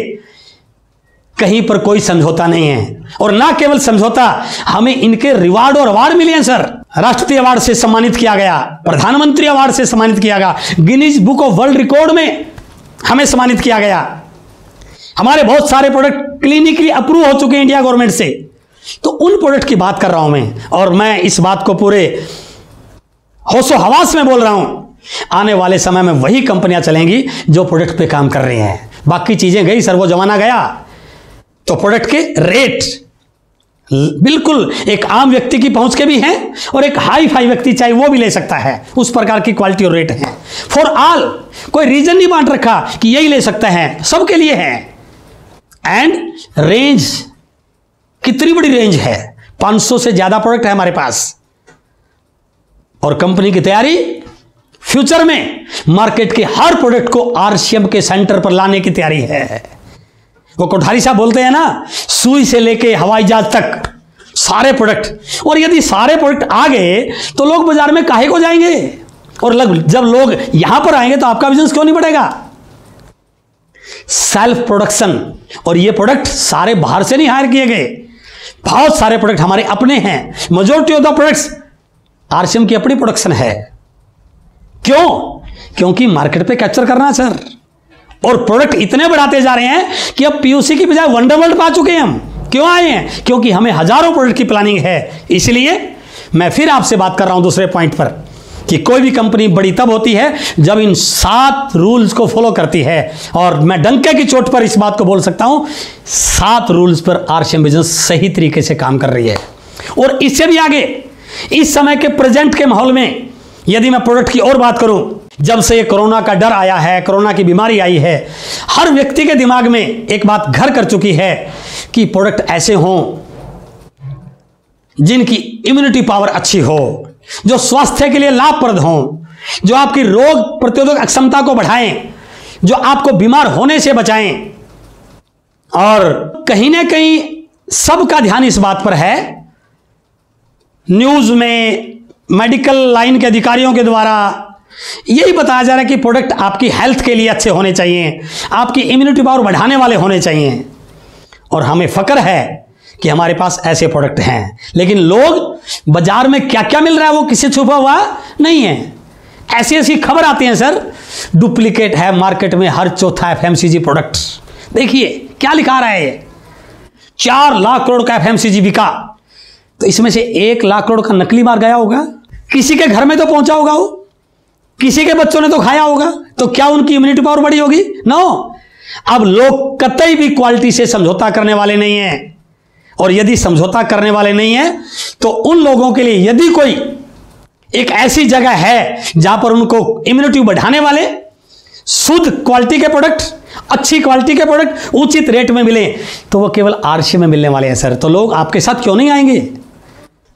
कहीं पर कोई समझौता नहीं है। और ना केवल समझौता, हमें इनके रिवार्ड और अवार्ड मिले हैं सर। राष्ट्रपति अवार्ड से सम्मानित किया गया, प्रधानमंत्री अवार्ड से सम्मानित किया गया, Guinness book of world record में हमें सम्मानित किया गया। हमारे बहुत सारे प्रोडक्ट क्लिनिकली अप्रूव हो चुके हैं इंडिया गवर्नमेंट से। तो उन प्रोडक्ट की बात कर रहा हूं मैं, और मैं इस बात को पूरे होशो हवास में बोल रहा हूं। आने वाले समय में वही कंपनियां चलेंगी जो प्रोडक्ट पे काम कर रही हैं। बाकी चीजें गई सर, वो जमाना गया। तो प्रोडक्ट के रेट बिल्कुल एक आम व्यक्ति की पहुंच के भी हैं, और एक हाई फाई व्यक्ति चाहे वो भी ले सकता है, उस प्रकार की क्वालिटी और रेट है फॉर ऑल। कोई रीजन नहीं बांट रखा कि यही ले सकते हैं, सबके लिए है। एंड रेंज कितनी बड़ी रेंज है, 500 से ज्यादा प्रोडक्ट है हमारे पास। और कंपनी की तैयारी फ्यूचर में मार्केट के हर प्रोडक्ट को आरसीएम के सेंटर पर लाने की तैयारी है। वो कोठारी साहब बोलते हैं ना, सुई से लेके हवाई जहाज तक सारे प्रोडक्ट। और यदि सारे प्रोडक्ट आ गए तो लोग बाजार में काहे को जाएंगे, और जब लोग यहां पर आएंगे तो आपका बिजनेस क्यों नहीं बढ़ेगा। सेल्फ प्रोडक्शन, और ये प्रोडक्ट सारे बाहर से नहीं हायर किए गए, बहुत सारे प्रोडक्ट हमारे अपने हैं। Majority of the products RCM की अपनी प्रोडक्शन है। क्यों? क्योंकि मार्केट पे कैप्चर करना है सर। और प्रोडक्ट इतने बढ़ाते जा रहे हैं कि अब पीयूसी की बजाय वंडरवर्ल्ड पा चुके हैं हम। क्यों आए हैं? क्योंकि हमें हजारों प्रोडक्ट की प्लानिंग है। इसलिए मैं फिर आपसे बात कर रहा हूं दूसरे पॉइंट पर कि कोई भी कंपनी बड़ी तब होती है जब इन 7 रूल्स को फॉलो करती है। और मैं डंके की चोट पर इस बात को बोल सकता हूं, 7 रूल्स पर आरसीएम बिजनेस सही तरीके से काम कर रही है। और इससे भी आगे इस समय के प्रेजेंट के माहौल में यदि मैं प्रोडक्ट की और बात करूं, जब से ये कोरोना का डर आया है, कोरोना की बीमारी आई है, हर व्यक्ति के दिमाग में एक बात घर कर चुकी है कि प्रोडक्ट ऐसे हों जिनकी इम्यूनिटी पावर अच्छी हो, जो स्वास्थ्य के लिए लाभप्रद हों, जो आपकी रोग प्रतिरोधक क्षमता को बढ़ाएं, जो आपको बीमार होने से बचाएं। और कहीं ना कहीं सबका ध्यान इस बात पर है, न्यूज में मेडिकल लाइन के अधिकारियों के द्वारा यही बताया जा रहा है कि प्रोडक्ट आपकी हेल्थ के लिए अच्छे होने चाहिए, आपकी इम्यूनिटी पावर बढ़ाने वाले होने चाहिए। और हमें फक्र है कि हमारे पास ऐसे प्रोडक्ट हैं। लेकिन लोग बाजार में क्या क्या मिल रहा है वो किसी छुपा हुआ नहीं है। ऐसी ऐसी खबर आती है सर, डुप्लीकेट है मार्केट में हर चौथा एफएमसीजी प्रोडक्ट। देखिए क्या लिखा रहा है, 4 लाख करोड़ का एफएमसीजी बिका, तो इसमें से 1 लाख करोड़ का नकली माल गया होगा, किसी के घर में तो पहुंचा होगा, वो किसी के बच्चों ने तो खाया होगा। तो क्या उनकी इम्यूनिटी पावर बढ़ी होगी? नो। अब लोग कतई भी क्वालिटी से समझौता करने वाले नहीं हैं। और यदि समझौता करने वाले नहीं हैं तो उन लोगों के लिए यदि कोई एक ऐसी जगह है जहां पर उनको इम्यूनिटी बढ़ाने वाले शुद्ध क्वालिटी के प्रोडक्ट, अच्छी क्वालिटी के प्रोडक्ट उचित रेट में मिले, तो वो केवल आरसीएम में मिलने वाले हैं सर। तो लोग आपके साथ क्यों नहीं आएंगे?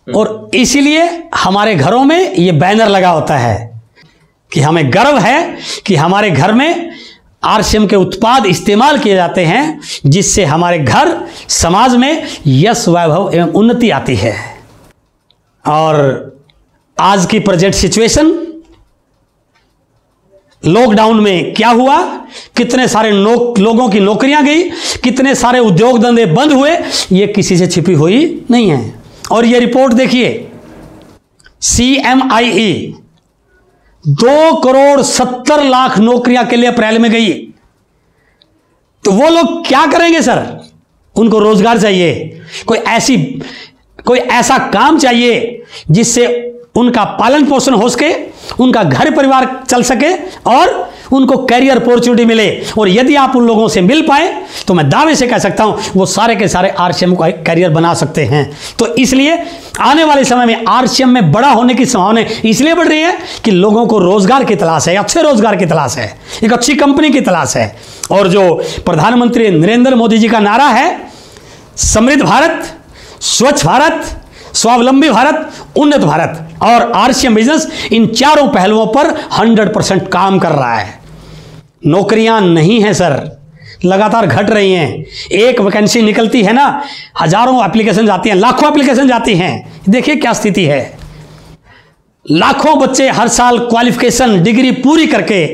और इसीलिए हमारे घरों में ये बैनर लगा होता है कि हमें गर्व है कि हमारे घर में आरसीएम के उत्पाद इस्तेमाल किए जाते हैं, जिससे हमारे घर समाज में यश, वैभव एवं उन्नति आती है। और आज की प्रेजेंट सिचुएशन, लॉकडाउन में क्या हुआ, कितने सारे लोगों की नौकरियां गई, कितने सारे उद्योग धंधे बंद हुए, ये किसी से छिपी हुई नहीं है। और ये रिपोर्ट देखिए, CMIE 2,70,00,000 नौकरियां के लिए अप्रैल में गई। तो वो लोग क्या करेंगे सर? उनको रोजगार चाहिए, कोई ऐसा काम चाहिए जिससे उनका पालन पोषण हो सके, उनका घर परिवार चल सके और उनको कैरियर अपॉर्चुनिटी मिले। और यदि आप उन लोगों से मिल पाए तो मैं दावे से कह सकता हूं वो सारे के सारे आरसीएम का कैरियर बना सकते हैं। तो इसलिए आने वाले समय में आरसीएम में बड़ा होने की संभावना इसलिए बढ़ रही है कि लोगों को रोजगार की तलाश है, अच्छे रोजगार की तलाश है, एक अच्छी कंपनी की तलाश है। और जो प्रधानमंत्री नरेंद्र मोदी जी का नारा है, समृद्ध भारत, स्वच्छ भारत, स्वावलंबी भारत, उन्नत भारत, और आरसीएम बिजनेस इन चारों पहलुओं पर 100% काम कर रहा है। नौकरियां नहीं है सर, लगातार घट रही हैं। एक वैकेंसी निकलती है ना, हजारों एप्लीकेशन जाती हैं, लाखों एप्लीकेशन जाती हैं। देखिए क्या स्थिति है, लाखों बच्चे हर साल क्वालिफिकेशन डिग्री पूरी करके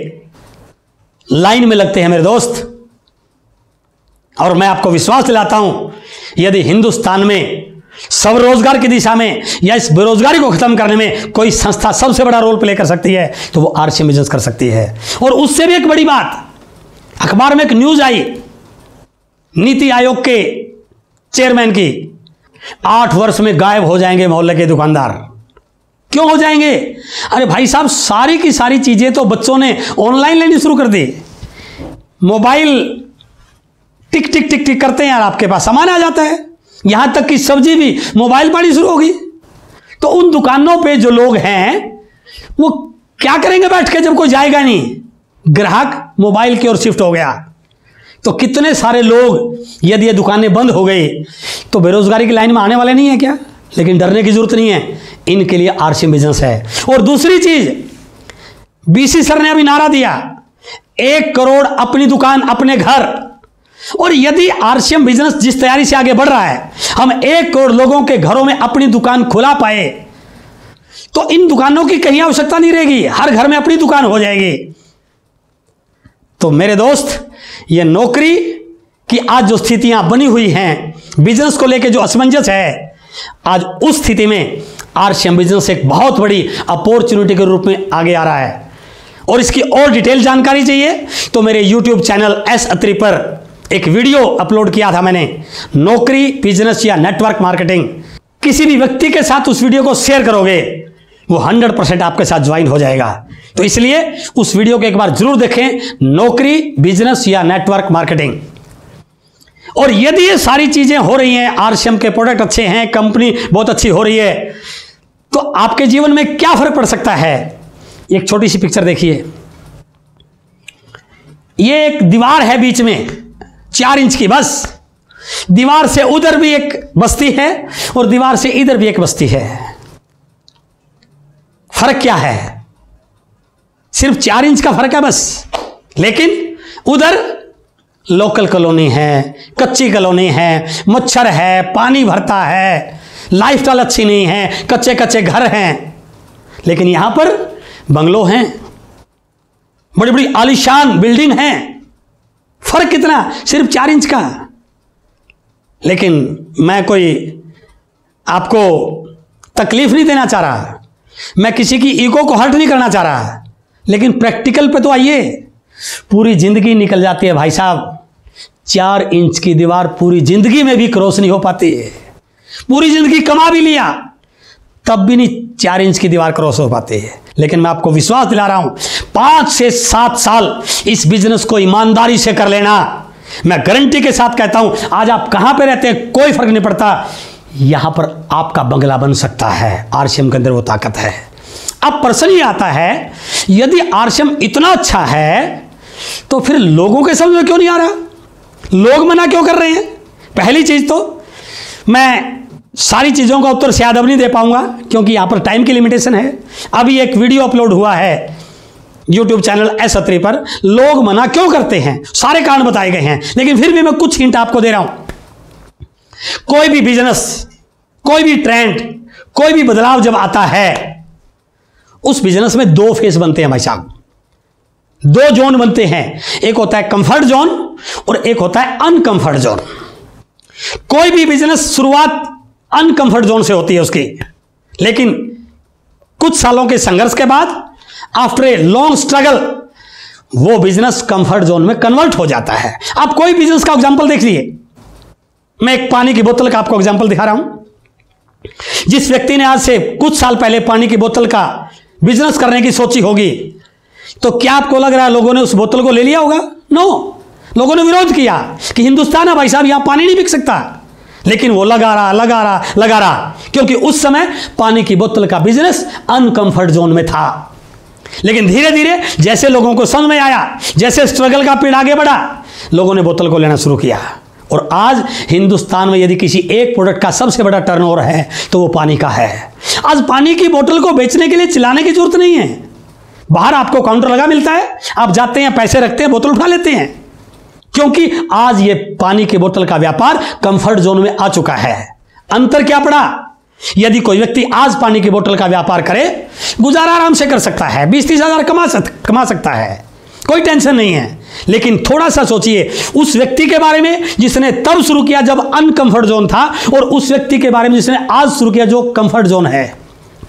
लाइन में लगते हैं मेरे दोस्त। और मैं आपको विश्वास दिलाता हूं, यदि हिंदुस्तान में स्वरोजगार की दिशा में या इस बेरोजगारी को खत्म करने में कोई संस्था सबसे बड़ा रोल प्ले कर सकती है तो वो आरसीएम बिजनेस कर सकती है। और उससे भी एक बड़ी बात, अखबार में एक न्यूज आई नीति आयोग के चेयरमैन की, 8 वर्ष में गायब हो जाएंगे मोहल्ले के दुकानदार। क्यों हो जाएंगे? अरे भाई साहब, सारी की सारी चीजें तो बच्चों ने ऑनलाइन लेनी शुरू कर दी। मोबाइल टिक टिक टिक टिक करते हैं यार, आपके पास सामान आ जाता है। यहां तक कि सब्जी भी मोबाइल पर ही शुरू होगी। तो उन दुकानों पे जो लोग हैं वो क्या करेंगे बैठ के, जब कोई जाएगा नहीं? ग्राहक मोबाइल की ओर शिफ्ट हो गया। तो कितने सारे लोग, यदि ये दुकानें बंद हो गई तो बेरोजगारी की लाइन में आने वाले नहीं है क्या? लेकिन डरने की जरूरत नहीं है, इनके लिए आरसीएम बिजनेस है। और दूसरी चीज, बीसी सर ने अभी नारा दिया, 1 करोड़ अपनी दुकान अपने घर। और यदि आरसीएम बिजनेस जिस तैयारी से आगे बढ़ रहा है, हम 1 करोड़ लोगों के घरों में अपनी दुकान खुला पाए तो इन दुकानों की कहीं आवश्यकता नहीं रहेगी, हर घर में अपनी दुकान हो जाएगी। तो मेरे दोस्त, ये नौकरी की आज जो स्थितियां बनी हुई हैं, बिजनेस को लेकर जो असमंजस है, आज उस स्थिति में आरसीएम बिजनेस एक बहुत बड़ी अपॉर्चुनिटी के रूप में आगे आ रहा है। और इसकी और डिटेल जानकारी चाहिए तो मेरे यूट्यूब चैनल एस अत्री पर एक वीडियो अपलोड किया था मैंने, नौकरी, बिजनेस या नेटवर्क मार्केटिंग। किसी भी व्यक्ति के साथ उस वीडियो को शेयर करोगे, वो 100% आपके साथ ज्वाइन हो जाएगा। तो इसलिए उस वीडियो को एक बार जरूर देखें, नौकरी, बिजनेस या नेटवर्क मार्केटिंग। और यदि ये सारी चीजें हो रही हैं, आरसीएम के प्रोडक्ट अच्छे हैं, कंपनी बहुत अच्छी हो रही है, तो आपके जीवन में क्या फर्क पड़ सकता है? एक छोटी सी पिक्चर देखिए। ये एक दीवार है बीच में 4 इंच की, बस दीवार से उधर भी एक बस्ती है और दीवार से इधर भी एक बस्ती है। फर्क क्या है? सिर्फ 4 इंच का फर्क है बस। लेकिन उधर लोकल कॉलोनी है, कच्ची कॉलोनी है, मच्छर है, पानी भरता है, लाइफस्टाइल अच्छी नहीं है, कच्चे कच्चे घर हैं। लेकिन यहां पर बंगलो हैं, बड़ी बड़ी आलीशान बिल्डिंग हैं। फर्क कितना? सिर्फ 4 इंच का। लेकिन मैं कोई आपको तकलीफ नहीं देना चाह रहा, मैं किसी की ईगो को हर्ट नहीं करना चाह रहा, लेकिन प्रैक्टिकल पे तो आइए। पूरी जिंदगी निकल जाती है भाई साहब, 4 इंच की दीवार पूरी जिंदगी में भी क्रॉस नहीं हो पाती है। पूरी जिंदगी कमा भी लिया तब भी नहीं 4 इंच की दीवार क्रॉस हो पाती है। लेकिन मैं आपको विश्वास दिला रहा हूं, 5 से 7 साल इस बिजनेस को ईमानदारी से कर लेना, मैं गारंटी के साथ कहता हूं, आज आप कहां पे रहते हैं कोई फर्क नहीं पड़ता, यहां पर आपका बंगला बन सकता है। आरसीएम के अंदर वो ताकत है। अब प्रश्न ये आता है, यदि आरसीएम इतना अच्छा है तो फिर लोगों के समझ में क्यों नहीं आ रहा? लोग मना क्यों कर रहे हैं? पहली चीज तो मैं सारी चीजों का उत्तर शायद अब नहीं दे पाऊंगा क्योंकि यहां पर टाइम की लिमिटेशन है। अभी एक वीडियो अपलोड हुआ है यूट्यूब चैनल एस अत्री पर, लोग मना क्यों करते हैं, सारे कारण बताए गए हैं। लेकिन फिर भी मैं कुछ हिंट आपको दे रहा हूं। कोई भी बिजनेस, कोई भी ट्रेंड, कोई भी बदलाव जब आता है, उस बिजनेस में 2 फेस बनते हैं भाई साहब, 2 जोन बनते हैं। एक होता है कंफर्ट जोन और एक होता है अनकंफर्ट जोन। कोई भी बिजनेस शुरुआत अनकंफर्ट जोन से होती है उसकी, लेकिन कुछ सालों के संघर्ष के बाद, आफ्टर ए लॉन्ग स्ट्रगल, वो बिजनेस कंफर्ट जोन में कन्वर्ट हो जाता है। आप कोई बिजनेस का एग्जांपल देख लीजिए। मैं एक पानी की बोतल का आपको एग्जांपल दिखा रहा हूं। जिस व्यक्ति ने आज से कुछ साल पहले पानी की बोतल का बिजनेस करने की सोची होगी, तो क्या आपको लग रहा है लोगों ने उस बोतल को ले लिया होगा? नो, लोगों ने विरोध किया कि हिंदुस्तान है भाई साहब, यहां पानी नहीं बिक सकता। लेकिन वो लगा रहा, क्योंकि उस समय पानी की बोतल का बिजनेस अनकंफर्ट जोन में था। लेकिन धीरे धीरे जैसे लोगों को समझ में आया, जैसे स्ट्रगल का पीड़ आगे बढ़ा, लोगों ने बोतल को लेना शुरू किया। और आज हिंदुस्तान में यदि किसी एक प्रोडक्ट का सबसे बड़ा टर्नओवर है तो वो पानी का है। आज पानी की बोतल को बेचने के लिए चिल्लाने की जरूरत नहीं है। बाहर आपको काउंटर लगा मिलता है, आप जाते हैं, पैसे रखते हैं, बोतल उठा लेते हैं, क्योंकि आज ये पानी की बोतल का व्यापार कंफर्ट जोन में आ चुका है। अंतर क्या पड़ा? यदि कोई व्यक्ति आज पानी की बोतल का व्यापार करे, गुजारा आराम से कर सकता है, 20-30 हजार कमा सकता है, कोई टेंशन नहीं है। लेकिन थोड़ा सा सोचिए उस व्यक्ति के बारे में जिसने तब शुरू किया जब अनकंफर्ट जोन था, और उस व्यक्ति के बारे में जिसने आज शुरू किया जो कंफर्ट जोन है।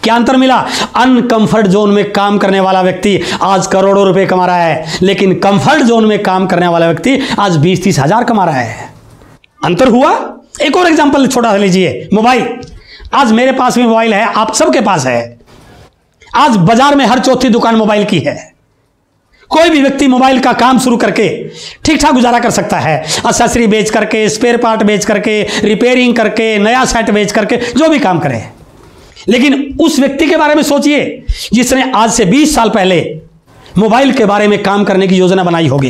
क्या अंतर मिला? अनकंफर्ट जोन में काम करने वाला व्यक्ति आज करोड़ों रुपए कमा रहा है, लेकिन कंफर्ट जोन में काम करने वाला व्यक्ति आज 20-30 हजार कमा रहा है। अंतर हुआ। एक और एग्जांपल छोटा सा लीजिए, मोबाइल। आज मेरे पास भी मोबाइल है, आप सबके पास है। आज बाजार में हर चौथी दुकान मोबाइल की है। कोई भी व्यक्ति मोबाइल का काम शुरू करके ठीक ठाक गुजारा कर सकता है, एक्सेसरी बेच करके, स्पेयर पार्ट बेच करके, रिपेयरिंग करके, नया सेट बेच करके, जो भी काम करे। लेकिन उस व्यक्ति के बारे में सोचिए जिसने आज से 20 साल पहले मोबाइल के बारे में काम करने की योजना बनाई होगी।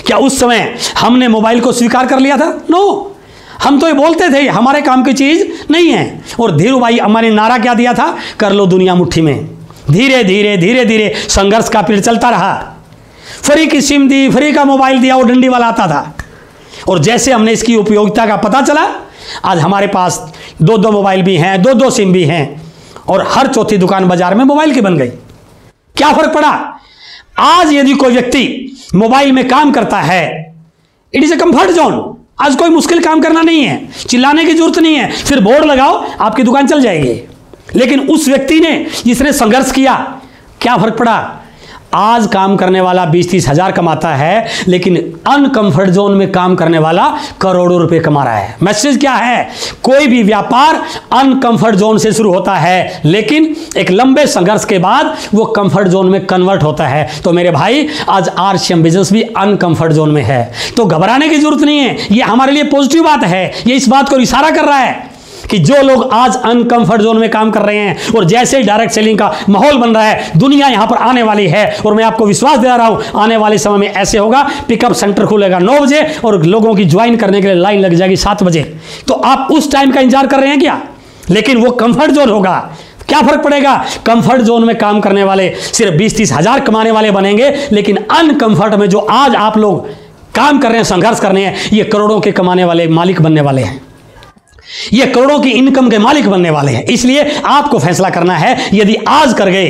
क्या उस समय हमने मोबाइल को स्वीकार कर लिया था? नो, हम तो ये बोलते थे हमारे काम की चीज नहीं है। और धीरू भाई अम्मा ने नारा क्या दिया था? कर लो दुनिया मुट्ठी में। धीरे धीरे धीरे धीरे संघर्ष का पीरियड चलता रहा। फ्री की सिम दी, फ्री का मोबाइल दिया, वो डंडी वाला आता था। और जैसे हमने इसकी उपयोगिता का पता चला, आज हमारे पास 2-2 मोबाइल भी हैं, 2-2 सिम भी हैं, और हर चौथी दुकान बाजार में मोबाइल की बन गई। क्या फर्क पड़ा? आज यदि कोई व्यक्ति मोबाइल में काम करता है, it is a comfort zone. आज कोई मुश्किल काम करना नहीं है, चिल्लाने की जरूरत नहीं है, फिर बोर्ड लगाओ, आपकी दुकान चल जाएगी। लेकिन उस व्यक्ति ने जिसने संघर्ष किया, क्या फर्क पड़ा? आज काम करने वाला 20-30 हजार कमाता है, लेकिन अनकंफर्ट जोन में काम करने वाला करोड़ों रुपए कमा रहा है। मैसेज क्या है? कोई भी व्यापार अनकंफर्ट जोन से शुरू होता है, लेकिन एक लंबे संघर्ष के बाद वो कंफर्ट जोन में कन्वर्ट होता है। तो मेरे भाई, आज आरसीएम बिजनेस भी अनकंफर्ट जोन में है, तो घबराने की जरूरत नहीं है। ये हमारे लिए पॉजिटिव बात है। ये इस बात को इशारा कर रहा है कि जो लोग आज अनकंफर्ट जोन में काम कर रहे हैं, और जैसे ही डायरेक्ट सेलिंग का माहौल बन रहा है, दुनिया यहां पर आने वाली है। और मैं आपको विश्वास दिला रहा हूं, आने वाले समय में ऐसे होगा, पिकअप सेंटर खुलेगा 9 बजे और लोगों की ज्वाइन करने के लिए लाइन लग जाएगी 7 बजे। तो आप उस टाइम का इंतजार कर रहे हैं क्या? लेकिन वो कंफर्ट जोन होगा। क्या फर्क पड़ेगा? कंफर्ट जोन में काम करने वाले सिर्फ 20-30 हजार कमाने वाले बनेंगे, लेकिन अनकंफर्ट में जो आज आप लोग काम कर रहे हैं, संघर्ष कर रहे हैं, ये करोड़ों के कमाने वाले मालिक बनने वाले हैं। ये करोड़ों की इनकम के मालिक बनने वाले हैं। इसलिए आपको फैसला करना है, यदि आज कर गए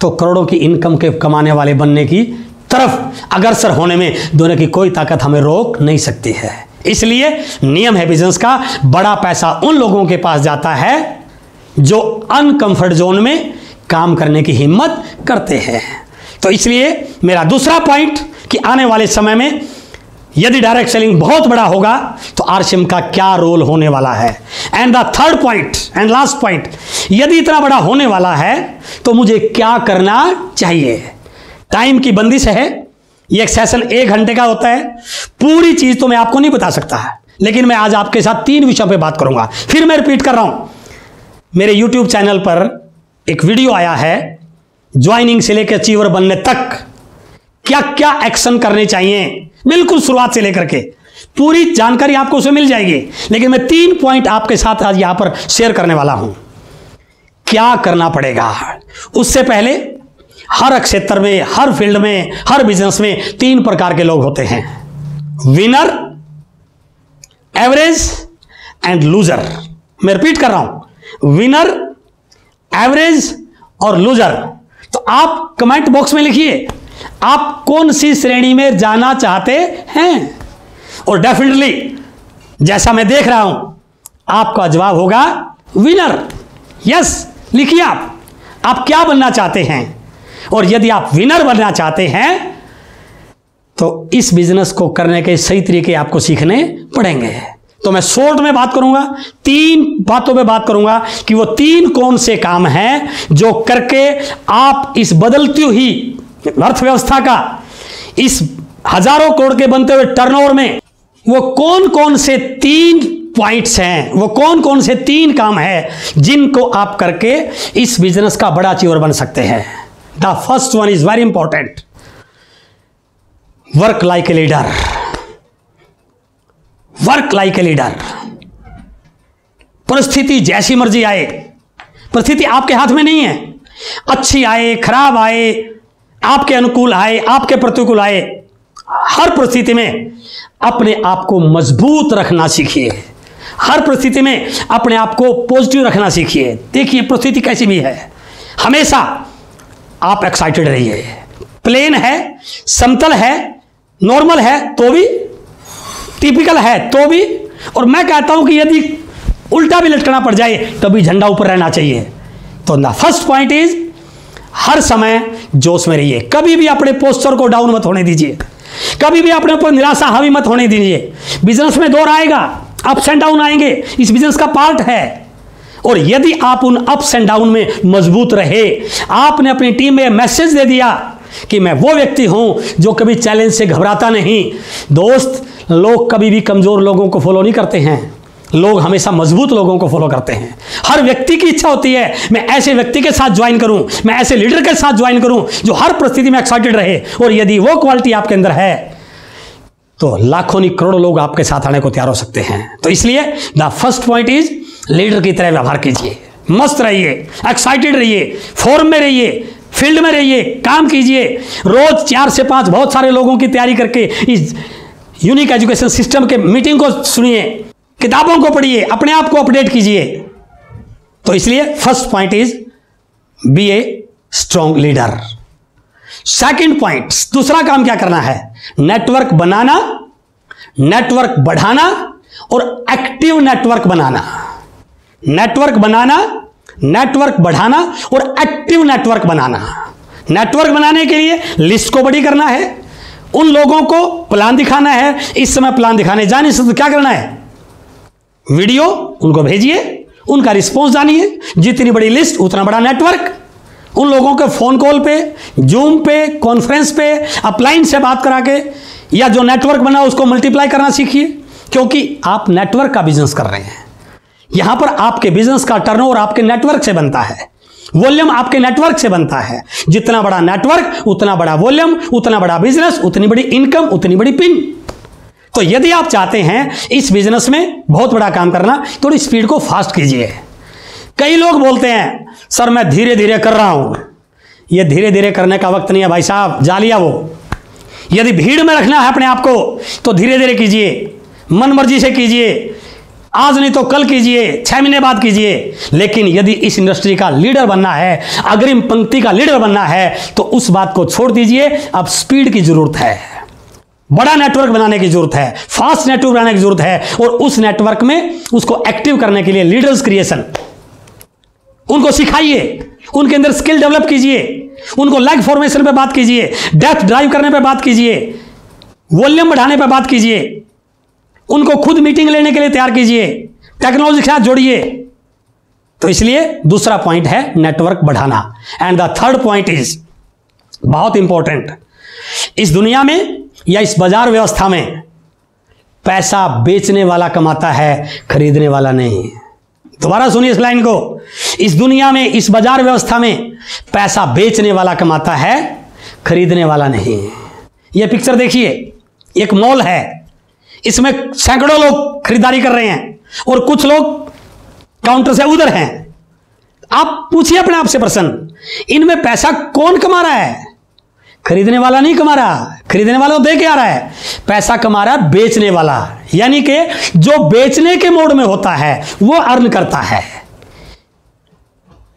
तो करोड़ों की इनकम के कमाने वाले बनने की तरफ अग्रसर होने में दोनों की कोई ताकत हमें रोक नहीं सकती है। इसलिए नियम है बिजनेस का, बड़ा पैसा उन लोगों के पास जाता है जो अनकंफर्ट जोन में काम करने की हिम्मत करते हैं। तो इसलिए मेरा दूसरा पॉइंट कि आने वाले समय में यदि डायरेक्ट सेलिंग बहुत बड़ा होगा तो आरसीएम का क्या रोल होने वाला है। And the third point and last point, यदि इतना बड़ा होने वाला है तो मुझे क्या करना चाहिए। टाइम की बंदिश है, ये एक सेशन 1 घंटे का होता है। पूरी चीज तो मैं आपको नहीं बता सकता है, लेकिन मैं आज आपके साथ 3 विषयों पे बात करूंगा। फिर मैं रिपीट कर रहा हूं, मेरे YouTube चैनल पर एक वीडियो आया है, ज्वाइनिंग से लेकर अचीवर बनने तक क्या क्या एक्शन करने चाहिए, बिल्कुल शुरुआत से लेकर के पूरी जानकारी आपको उसमें मिल जाएगी। लेकिन मैं 3 पॉइंट आपके साथ आज यहां पर शेयर करने वाला हूं। क्या करना पड़ेगा? उससे पहले हर क्षेत्र में, हर फील्ड में, हर बिजनेस में 3 प्रकार के लोग होते हैं, विनर, एवरेज एंड लूजर। मैं रिपीट कर रहा हूं, विनर, एवरेज और लूजर। तो आप कमेंट बॉक्स में लिखिए आप कौन सी श्रेणी में जाना चाहते हैं, और डेफिनेटली जैसा मैं देख रहा हूं आपका जवाब होगा विनर। यस, लिखिए आप क्या बनना चाहते हैं। और यदि आप विनर बनना चाहते हैं तो इस बिजनेस को करने के सही तरीके आपको सीखने पड़ेंगे। तो मैं शॉर्ट में बात करूंगा, 3 बातों पे बात करूंगा कि वो 3 कौन से काम हैं जो करके आप इस बदलती हुई अर्थव्यवस्था का, इस हजारों करोड़ के बनते हुए टर्नओवर में वो कौन कौन से 3 पॉइंट्स हैं, वो कौन कौन से 3 काम हैं जिनको आप करके इस बिजनेस का बड़ा अचीवर बन सकते हैं। The first one is very important, work like a leader. Work like a leader. परिस्थिति जैसी मर्जी आए, परिस्थिति आपके हाथ में नहीं है, अच्छी आए, खराब आए, आपके अनुकूल आए, आपके प्रतिकूल आए, हर परिस्थिति में अपने आप को मजबूत रखना सीखिए। हर परिस्थिति में अपने आप को पॉजिटिव रखना सीखिए। देखिए परिस्थिति कैसी भी है, हमेशा आप एक्साइटेड रहिए। प्लेन है, समतल है, नॉर्मल है तो भी, टिपिकल है तो भी, और मैं कहता हूं कि यदि उल्टा भी लटकना पड़ जाए तभी झंडा ऊपर रहना चाहिए। तो द फर्स्ट पॉइंट इज हर समय जोश में रहिए। कभी भी अपने पोस्चर को डाउन मत होने दीजिए, कभी भी अपने ऊपर निराशा हावी मत होने दीजिए। बिजनेस में दौर आएगा, अप्स एंड डाउन आएंगे, इस बिजनेस का पार्ट है। और यदि आप उन अप्स एंड डाउन में मजबूत रहे, आपने अपनी टीम में मैसेज दे दिया कि मैं वो व्यक्ति हूं जो कभी चैलेंज से घबराता नहीं। दोस्त, लोग कभी भी कमजोर लोगों को फॉलो नहीं करते हैं, लोग हमेशा मजबूत लोगों को फॉलो करते हैं। हर व्यक्ति की इच्छा होती है मैं ऐसे व्यक्ति के साथ ज्वाइन करूं, मैं ऐसे लीडर के साथ ज्वाइन करूं जो हर परिस्थिति में एक्साइटेड रहे। और यदि वो क्वालिटी आपके अंदर है तो लाखों नहीं करोड़ों लोग आपके साथ आने को तैयार हो सकते हैं। तो इसलिए the first point is leader की तरह व्यवहार कीजिए, मस्त रहिए, एक्साइटेड रहिए, फॉर्म में रहिए, फील्ड में रहिए, काम कीजिए। रोज 4 से 5 बहुत सारे लोगों की तैयारी करके इस यूनिक एजुकेशन सिस्टम के मीटिंग को सुनिए, किताबों को पढ़िए, अपने आप को अपडेट कीजिए। तो इसलिए first point is be a strong leader. Second point, दूसरा काम क्या करना है? नेटवर्क बनाना, नेटवर्क बढ़ाना और एक्टिव नेटवर्क बनाना। नेटवर्क बनाना, नेटवर्क बढ़ाना और एक्टिव नेटवर्क बनाना। नेटवर्क बनाने के लिए लिस्ट को बड़ी करना है, उन लोगों को प्लान दिखाना है। इस समय प्लान दिखाने जाने से तो क्या करना है? वीडियो उनको भेजिए, उनका रिस्पॉन्स जानिए। जितनी बड़ी लिस्ट उतना बड़ा नेटवर्क। उन लोगों के फोन कॉल पे, जूम पे, कॉन्फ्रेंस पे, अपलाइन से बात करा के या जो नेटवर्क बना उसको मल्टीप्लाई करना सीखिए, क्योंकि आप नेटवर्क का बिजनेस कर रहे हैं। यहां पर आपके बिजनेस का टर्नओवर आपके नेटवर्क से बनता है, वॉल्यूम आपके नेटवर्क से बनता है। जितना बड़ा नेटवर्क उतना बड़ा वॉल्यूम, उतना बड़ा बिजनेस, उतनी बड़ी इनकम, उतनी बड़ी पिन। तो यदि आप चाहते हैं इस बिजनेस में बहुत बड़ा काम करना, थोड़ी स्पीड को फास्ट कीजिए। कई लोग बोलते हैं सर मैं धीरे धीरे कर रहा हूं। यह धीरे धीरे करने का वक्त नहीं है भाई साहब, जालिया वो। यदि भीड़ में रखना है अपने आप को तो धीरे धीरे कीजिए, मन मर्जी से कीजिए, आज नहीं तो कल कीजिए, 6 महीने बाद कीजिए। लेकिन यदि इस इंडस्ट्री का लीडर बनना है, अग्रिम पंक्ति का लीडर बनना है, तो उस बात को छोड़ दीजिए। अब स्पीड की जरूरत है, बड़ा नेटवर्क बनाने की जरूरत है, फास्ट नेटवर्क बनाने की जरूरत है। और उस नेटवर्क में उसको एक्टिव करने के लिए लीडर्स क्रिएशन, उनको सिखाइए, उनके अंदर स्किल डेवलप कीजिए, उनको लेग फॉर्मेशन पे बात कीजिए, डेप्थ ड्राइव करने पे बात कीजिए, वॉल्यूम बढ़ाने पे बात कीजिए, उनको खुद मीटिंग लेने के लिए तैयार कीजिए, टेक्नोलॉजी के साथ जोड़िए। तो इसलिए दूसरा पॉइंट है नेटवर्क बढ़ाना। And the third point is बहुत इंपॉर्टेंट। इस दुनिया में या इस बाजार व्यवस्था में पैसा बेचने वाला कमाता है, खरीदने वाला नहीं। दोबारा सुनिए इस लाइन को, इस दुनिया में, इस बाजार व्यवस्था में पैसा बेचने वाला कमाता है, खरीदने वाला नहीं। यह पिक्चर देखिए, एक मॉल है, इसमें सैकड़ों लोग खरीदारी कर रहे हैं और कुछ लोग काउंटर से उधर हैं। आप पूछिए अपने आप से प्रश्न, इनमें पैसा कौन कमा रहा है? खरीदने वाला नहीं कमा रहा, खरीदने वाला दे के आ रहा है। पैसा कमा रहा है बेचने वाला, यानी कि जो बेचने के मोड में होता है वो अर्न करता है।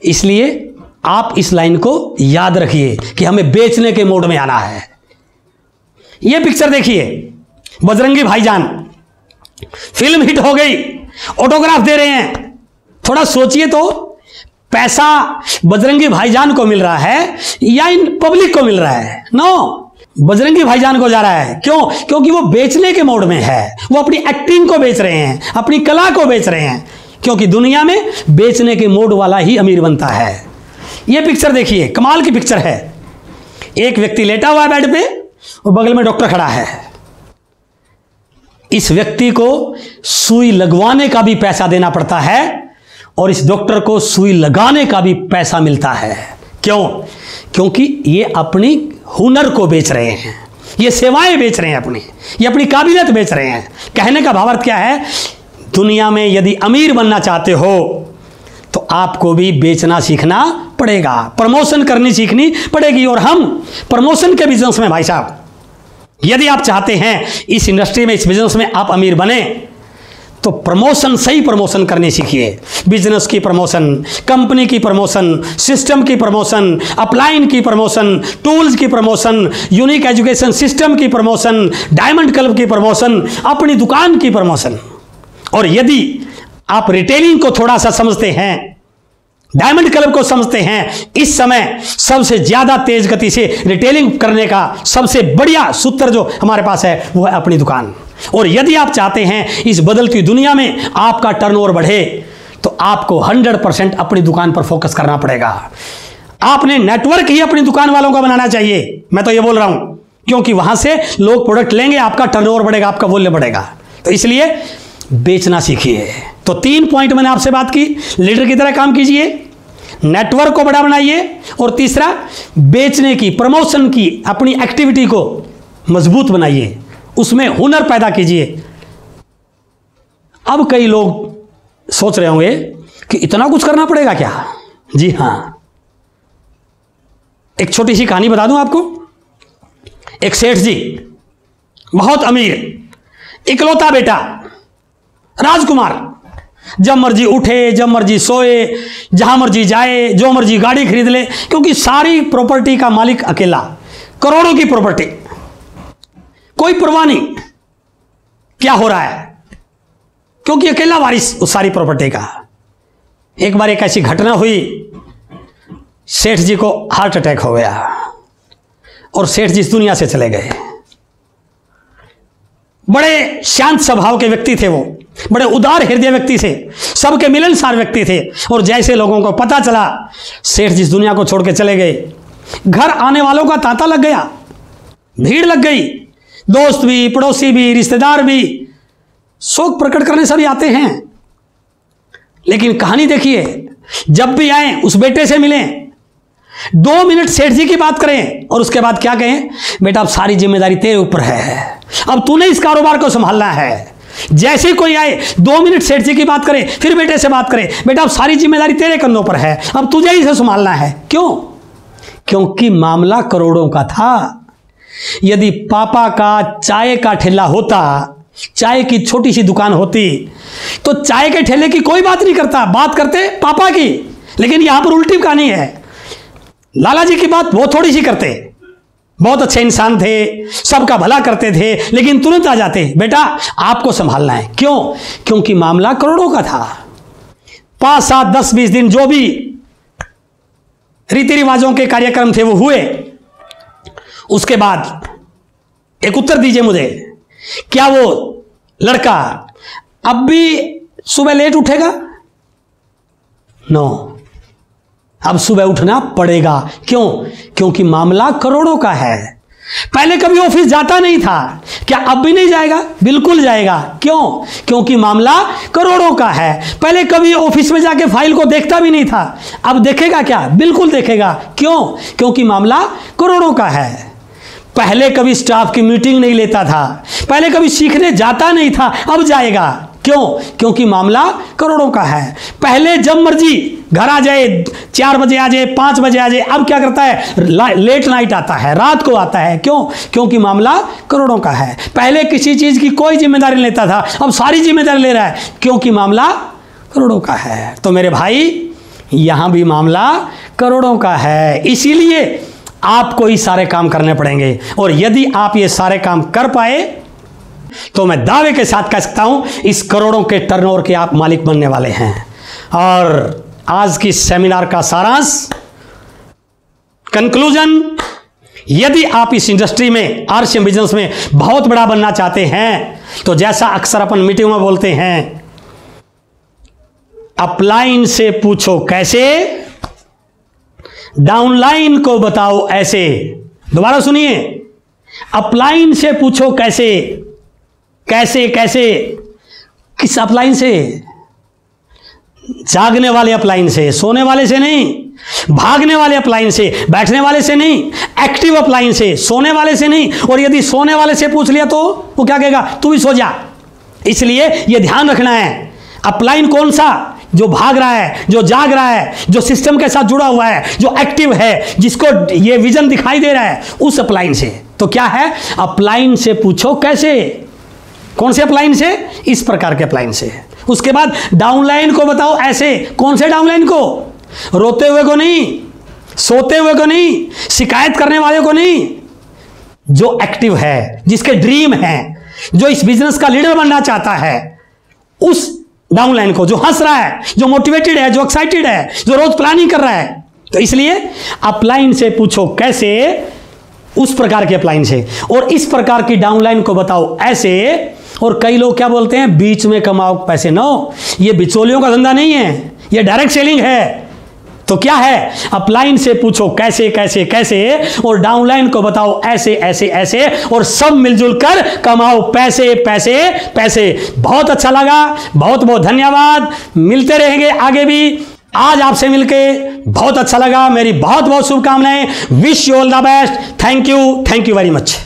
इसलिए आप इस लाइन को याद रखिए कि हमें बेचने के मोड में आना है। यह पिक्चर देखिए, बजरंगी भाईजान फिल्म हिट हो गई, ऑटोग्राफ दे रहे हैं। थोड़ा सोचिए तो, पैसा बजरंगी भाईजान को मिल रहा है या इन पब्लिक को मिल रहा है? नो, बजरंगी भाईजान को जा रहा है। क्यों? क्योंकि वो बेचने के मोड में है, वो अपनी एक्टिंग को बेच रहे हैं, अपनी कला को बेच रहे हैं। क्योंकि दुनिया में बेचने के मोड वाला ही अमीर बनता है। यह पिक्चर देखिए, कमाल की पिक्चर है। एक व्यक्ति लेटा हुआ है बेड पे और बगल में डॉक्टर खड़ा है। इस व्यक्ति को सुई लगवाने का भी पैसा देना पड़ता है और इस डॉक्टर को सुई लगाने का भी पैसा मिलता है। क्यों? क्योंकि ये अपनी हुनर को बेच रहे हैं, ये सेवाएं बेच रहे हैं, ये अपनी काबिलियत बेच रहे हैं। कहने का भावार्थ क्या है? दुनिया में यदि अमीर बनना चाहते हो तो आपको भी बेचना सीखना पड़ेगा, प्रमोशन करनी सीखनी पड़ेगी। और हम प्रमोशन के बिजनेस में भाई साहब, यदि आप चाहते हैं इस इंडस्ट्री में, इस बिजनेस में आप अमीर बने, तो प्रमोशन, सही प्रमोशन करनी सीखिए। बिजनेस की प्रमोशन, कंपनी की प्रमोशन, सिस्टम की प्रमोशन, अपलाइन की प्रमोशन, टूल्स की प्रमोशन, यूनिक एजुकेशन सिस्टम की प्रमोशन, डायमंड क्लब की प्रमोशन, अपनी दुकान की प्रमोशन। और यदि आप रिटेलिंग को थोड़ा सा समझते हैं, डायमंड क्लब को समझते हैं, इस समय सबसे ज्यादा तेज गति से रिटेलिंग करने का सबसे बढ़िया सूत्र जो हमारे पास है वो है अपनी दुकान। और यदि आप चाहते हैं इस बदलती दुनिया में आपका टर्नओवर बढ़े तो आपको 100% अपनी दुकान पर फोकस करना पड़ेगा। आपने नेटवर्क ही अपनी दुकान वालों का बनाना चाहिए, मैं तो ये बोल रहा हूं, क्योंकि वहां से लोग प्रोडक्ट लेंगे, आपका टर्नओवर बढ़ेगा, आपका मूल्य बढ़ेगा। तो इसलिए बेचना सीखिए। तो 3 पॉइंट मैंने आपसे बात की, लीडर की तरह काम कीजिए, नेटवर्क को बड़ा बनाइए, और तीसरा बेचने की, प्रमोशन की अपनी एक्टिविटी को मजबूत बनाइए, उसमें हुनर पैदा कीजिए। अब कई लोग सोच रहे होंगे कि इतना कुछ करना पड़ेगा क्या? जी हां, एक छोटी सी कहानी बता दूं आपको। एक सेठ जी, बहुत अमीर, इकलौता बेटा, राजकुमार, जब मर्जी उठे, जब मर्जी सोए, जहां मर्जी जाए, जो मर्जी गाड़ी खरीद ले, क्योंकि सारी प्रॉपर्टी का मालिक अकेला, करोड़ों की प्रॉपर्टी, कोई परवाह नहीं क्या हो रहा है, क्योंकि अकेला वारिस उस सारी प्रॉपर्टी का। एक बार एक ऐसी घटना हुई, सेठ जी को हार्ट अटैक हो गया और सेठ जी इस दुनिया से चले गए। बड़े शांत स्वभाव के व्यक्ति थे वो, बड़े उदार हृदय व्यक्ति थे, सबके मिलनसार व्यक्ति थे। और जैसे लोगों को पता चला सेठ जी इस दुनिया को छोड़ के चले गए, घर आने वालों का तांता लग गया, भीड़ लग गई, दोस्त भी, पड़ोसी भी, रिश्तेदार भी, शोक प्रकट करने सभी आते हैं। लेकिन कहानी देखिए, जब भी आए उस बेटे से मिलें, 2 मिनट सेठ जी की बात करें और उसके बाद क्या कहें, बेटा अब सारी जिम्मेदारी तेरे ऊपर है, अब तूने इस कारोबार को संभालना है। जैसे कोई आए 2 मिनट सेठ जी की बात करे, फिर बेटे से बात करे, बेटा अब सारी जिम्मेदारी तेरे कंधों पर है, अब तुझे ही इसे संभालना है। क्यों? क्योंकि मामला करोड़ों का था। यदि पापा का चाय का ठेला होता, चाय की छोटी सी दुकान होती, तो चाय के ठेले की कोई बात नहीं करता, बात करते पापा की। लेकिन यहां पर उल्टी कहानी है, लाला जी की बात वो थोड़ी सी करते, बहुत अच्छे इंसान थे, सबका भला करते थे, लेकिन तुरंत आ जाते, बेटा आपको संभालना है। क्यों? क्योंकि मामला करोड़ों का था। 5, 7, 10, 20 दिन जो भी रीति रिवाजों के कार्यक्रम थे वो हुए। उसके बाद एक उत्तर दीजिए मुझे, क्या वो लड़का अब भी सुबह लेट उठेगा? नो, अब सुबह उठना पड़ेगा। क्यों? क्योंकि मामला करोड़ों का है। पहले कभी ऑफिस जाता नहीं था, क्या अब भी नहीं जाएगा? बिल्कुल जाएगा। क्यों? क्योंकि मामला करोड़ों का है। पहले कभी ऑफिस में जाके फाइल को देखता भी नहीं था, अब देखेगा क्या? बिल्कुल देखेगा। क्यों? क्योंकि मामला करोड़ों का है। पहले कभी स्टाफ की मीटिंग नहीं लेता था, पहले कभी सीखने जाता नहीं था, अब जाएगा। क्यों? क्योंकि मामला करोड़ों का है। पहले जब मर्जी घर आ जाए, 4 बजे आ जाए, 5 बजे आ जाए, अब क्या करता है? लेट नाइट आता है, रात को आता है। क्यों? क्योंकि मामला करोड़ों का है। पहले किसी चीज की कोई जिम्मेदारी नहीं लेता था, अब सारी जिम्मेदारी ले रहा है, क्योंकि मामला करोड़ों का है। तो मेरे भाई, यहां भी मामला करोड़ों का है, इसीलिए आपको ही सारे काम करने पड़ेंगे। और यदि आप ये सारे काम कर पाए तो मैं दावे के साथ कह सकता हूं इस करोड़ों के टर्नओवर के आप मालिक बनने वाले हैं। और आज की सेमिनार का सारांश, कंक्लूजन, यदि आप इस इंडस्ट्री में, आरसीएम बिजनेस में बहुत बड़ा बनना चाहते हैं तो जैसा अक्सर अपन मीटिंग में बोलते हैं, अपलाइन से पूछो कैसे, डाउनलाइन को बताओ ऐसे। दोबारा सुनिए, अपलाइन से पूछो कैसे, कैसे कैसे, किस अपलाइन से? जागने वाले अपलाइन से, सोने वाले से नहीं, भागने वाले अपलाइन से, बैठने वाले से नहीं, एक्टिव अपलाइन से, सोने वाले से नहीं। और यदि सोने वाले से पूछ लिया तो वो क्या कहेगा? तू भी सो जा। इसलिए यह ध्यान रखना है, अपलाइन कौन सा? जो भाग रहा है, जो जाग रहा है, जो सिस्टम के साथ जुड़ा हुआ है, जो एक्टिव है, जिसको ये विजन दिखाई दे रहा है, उस अपलाइन से। तो क्या है? अपलाइन से पूछो कैसे। कौन से अपलाइन से? इस प्रकार के अपलाइन से। उसके बाद डाउनलाइन को बताओ ऐसे। कौन से डाउनलाइन को? रोते हुए को नहीं, सोते हुए को नहीं, शिकायत करने वाले को नहीं, जो एक्टिव है, जिसके ड्रीम है, जो इस बिजनेस का लीडर बनना चाहता है, उस डाउनलाइन को, जो हंस रहा है, जो मोटिवेटेड है, जो एक्साइटेड है, जो रोज प्लानिंग कर रहा है। तो इसलिए अपलाइन से पूछो कैसे, उस प्रकार के अपलाइन से। और इस प्रकार की डाउनलाइन को बताओ ऐसे और कई लोग क्या बोलते हैं, बीच में कमाओ पैसे। नो, ये बिचौलियों का धंधा नहीं है, ये डायरेक्ट सेलिंग है। तो क्या है, अपलाइन से पूछो कैसे कैसे कैसे, और डाउनलाइन को बताओ ऐसे ऐसे ऐसे, और सब मिलजुल कर कमाओ पैसे पैसे पैसे। बहुत अच्छा लगा, बहुत बहुत धन्यवाद। मिलते रहेंगे आगे भी। आज आपसे मिलके बहुत अच्छा लगा। मेरी बहुत बहुत शुभकामनाएं। Wish you all the best. Thank you very much.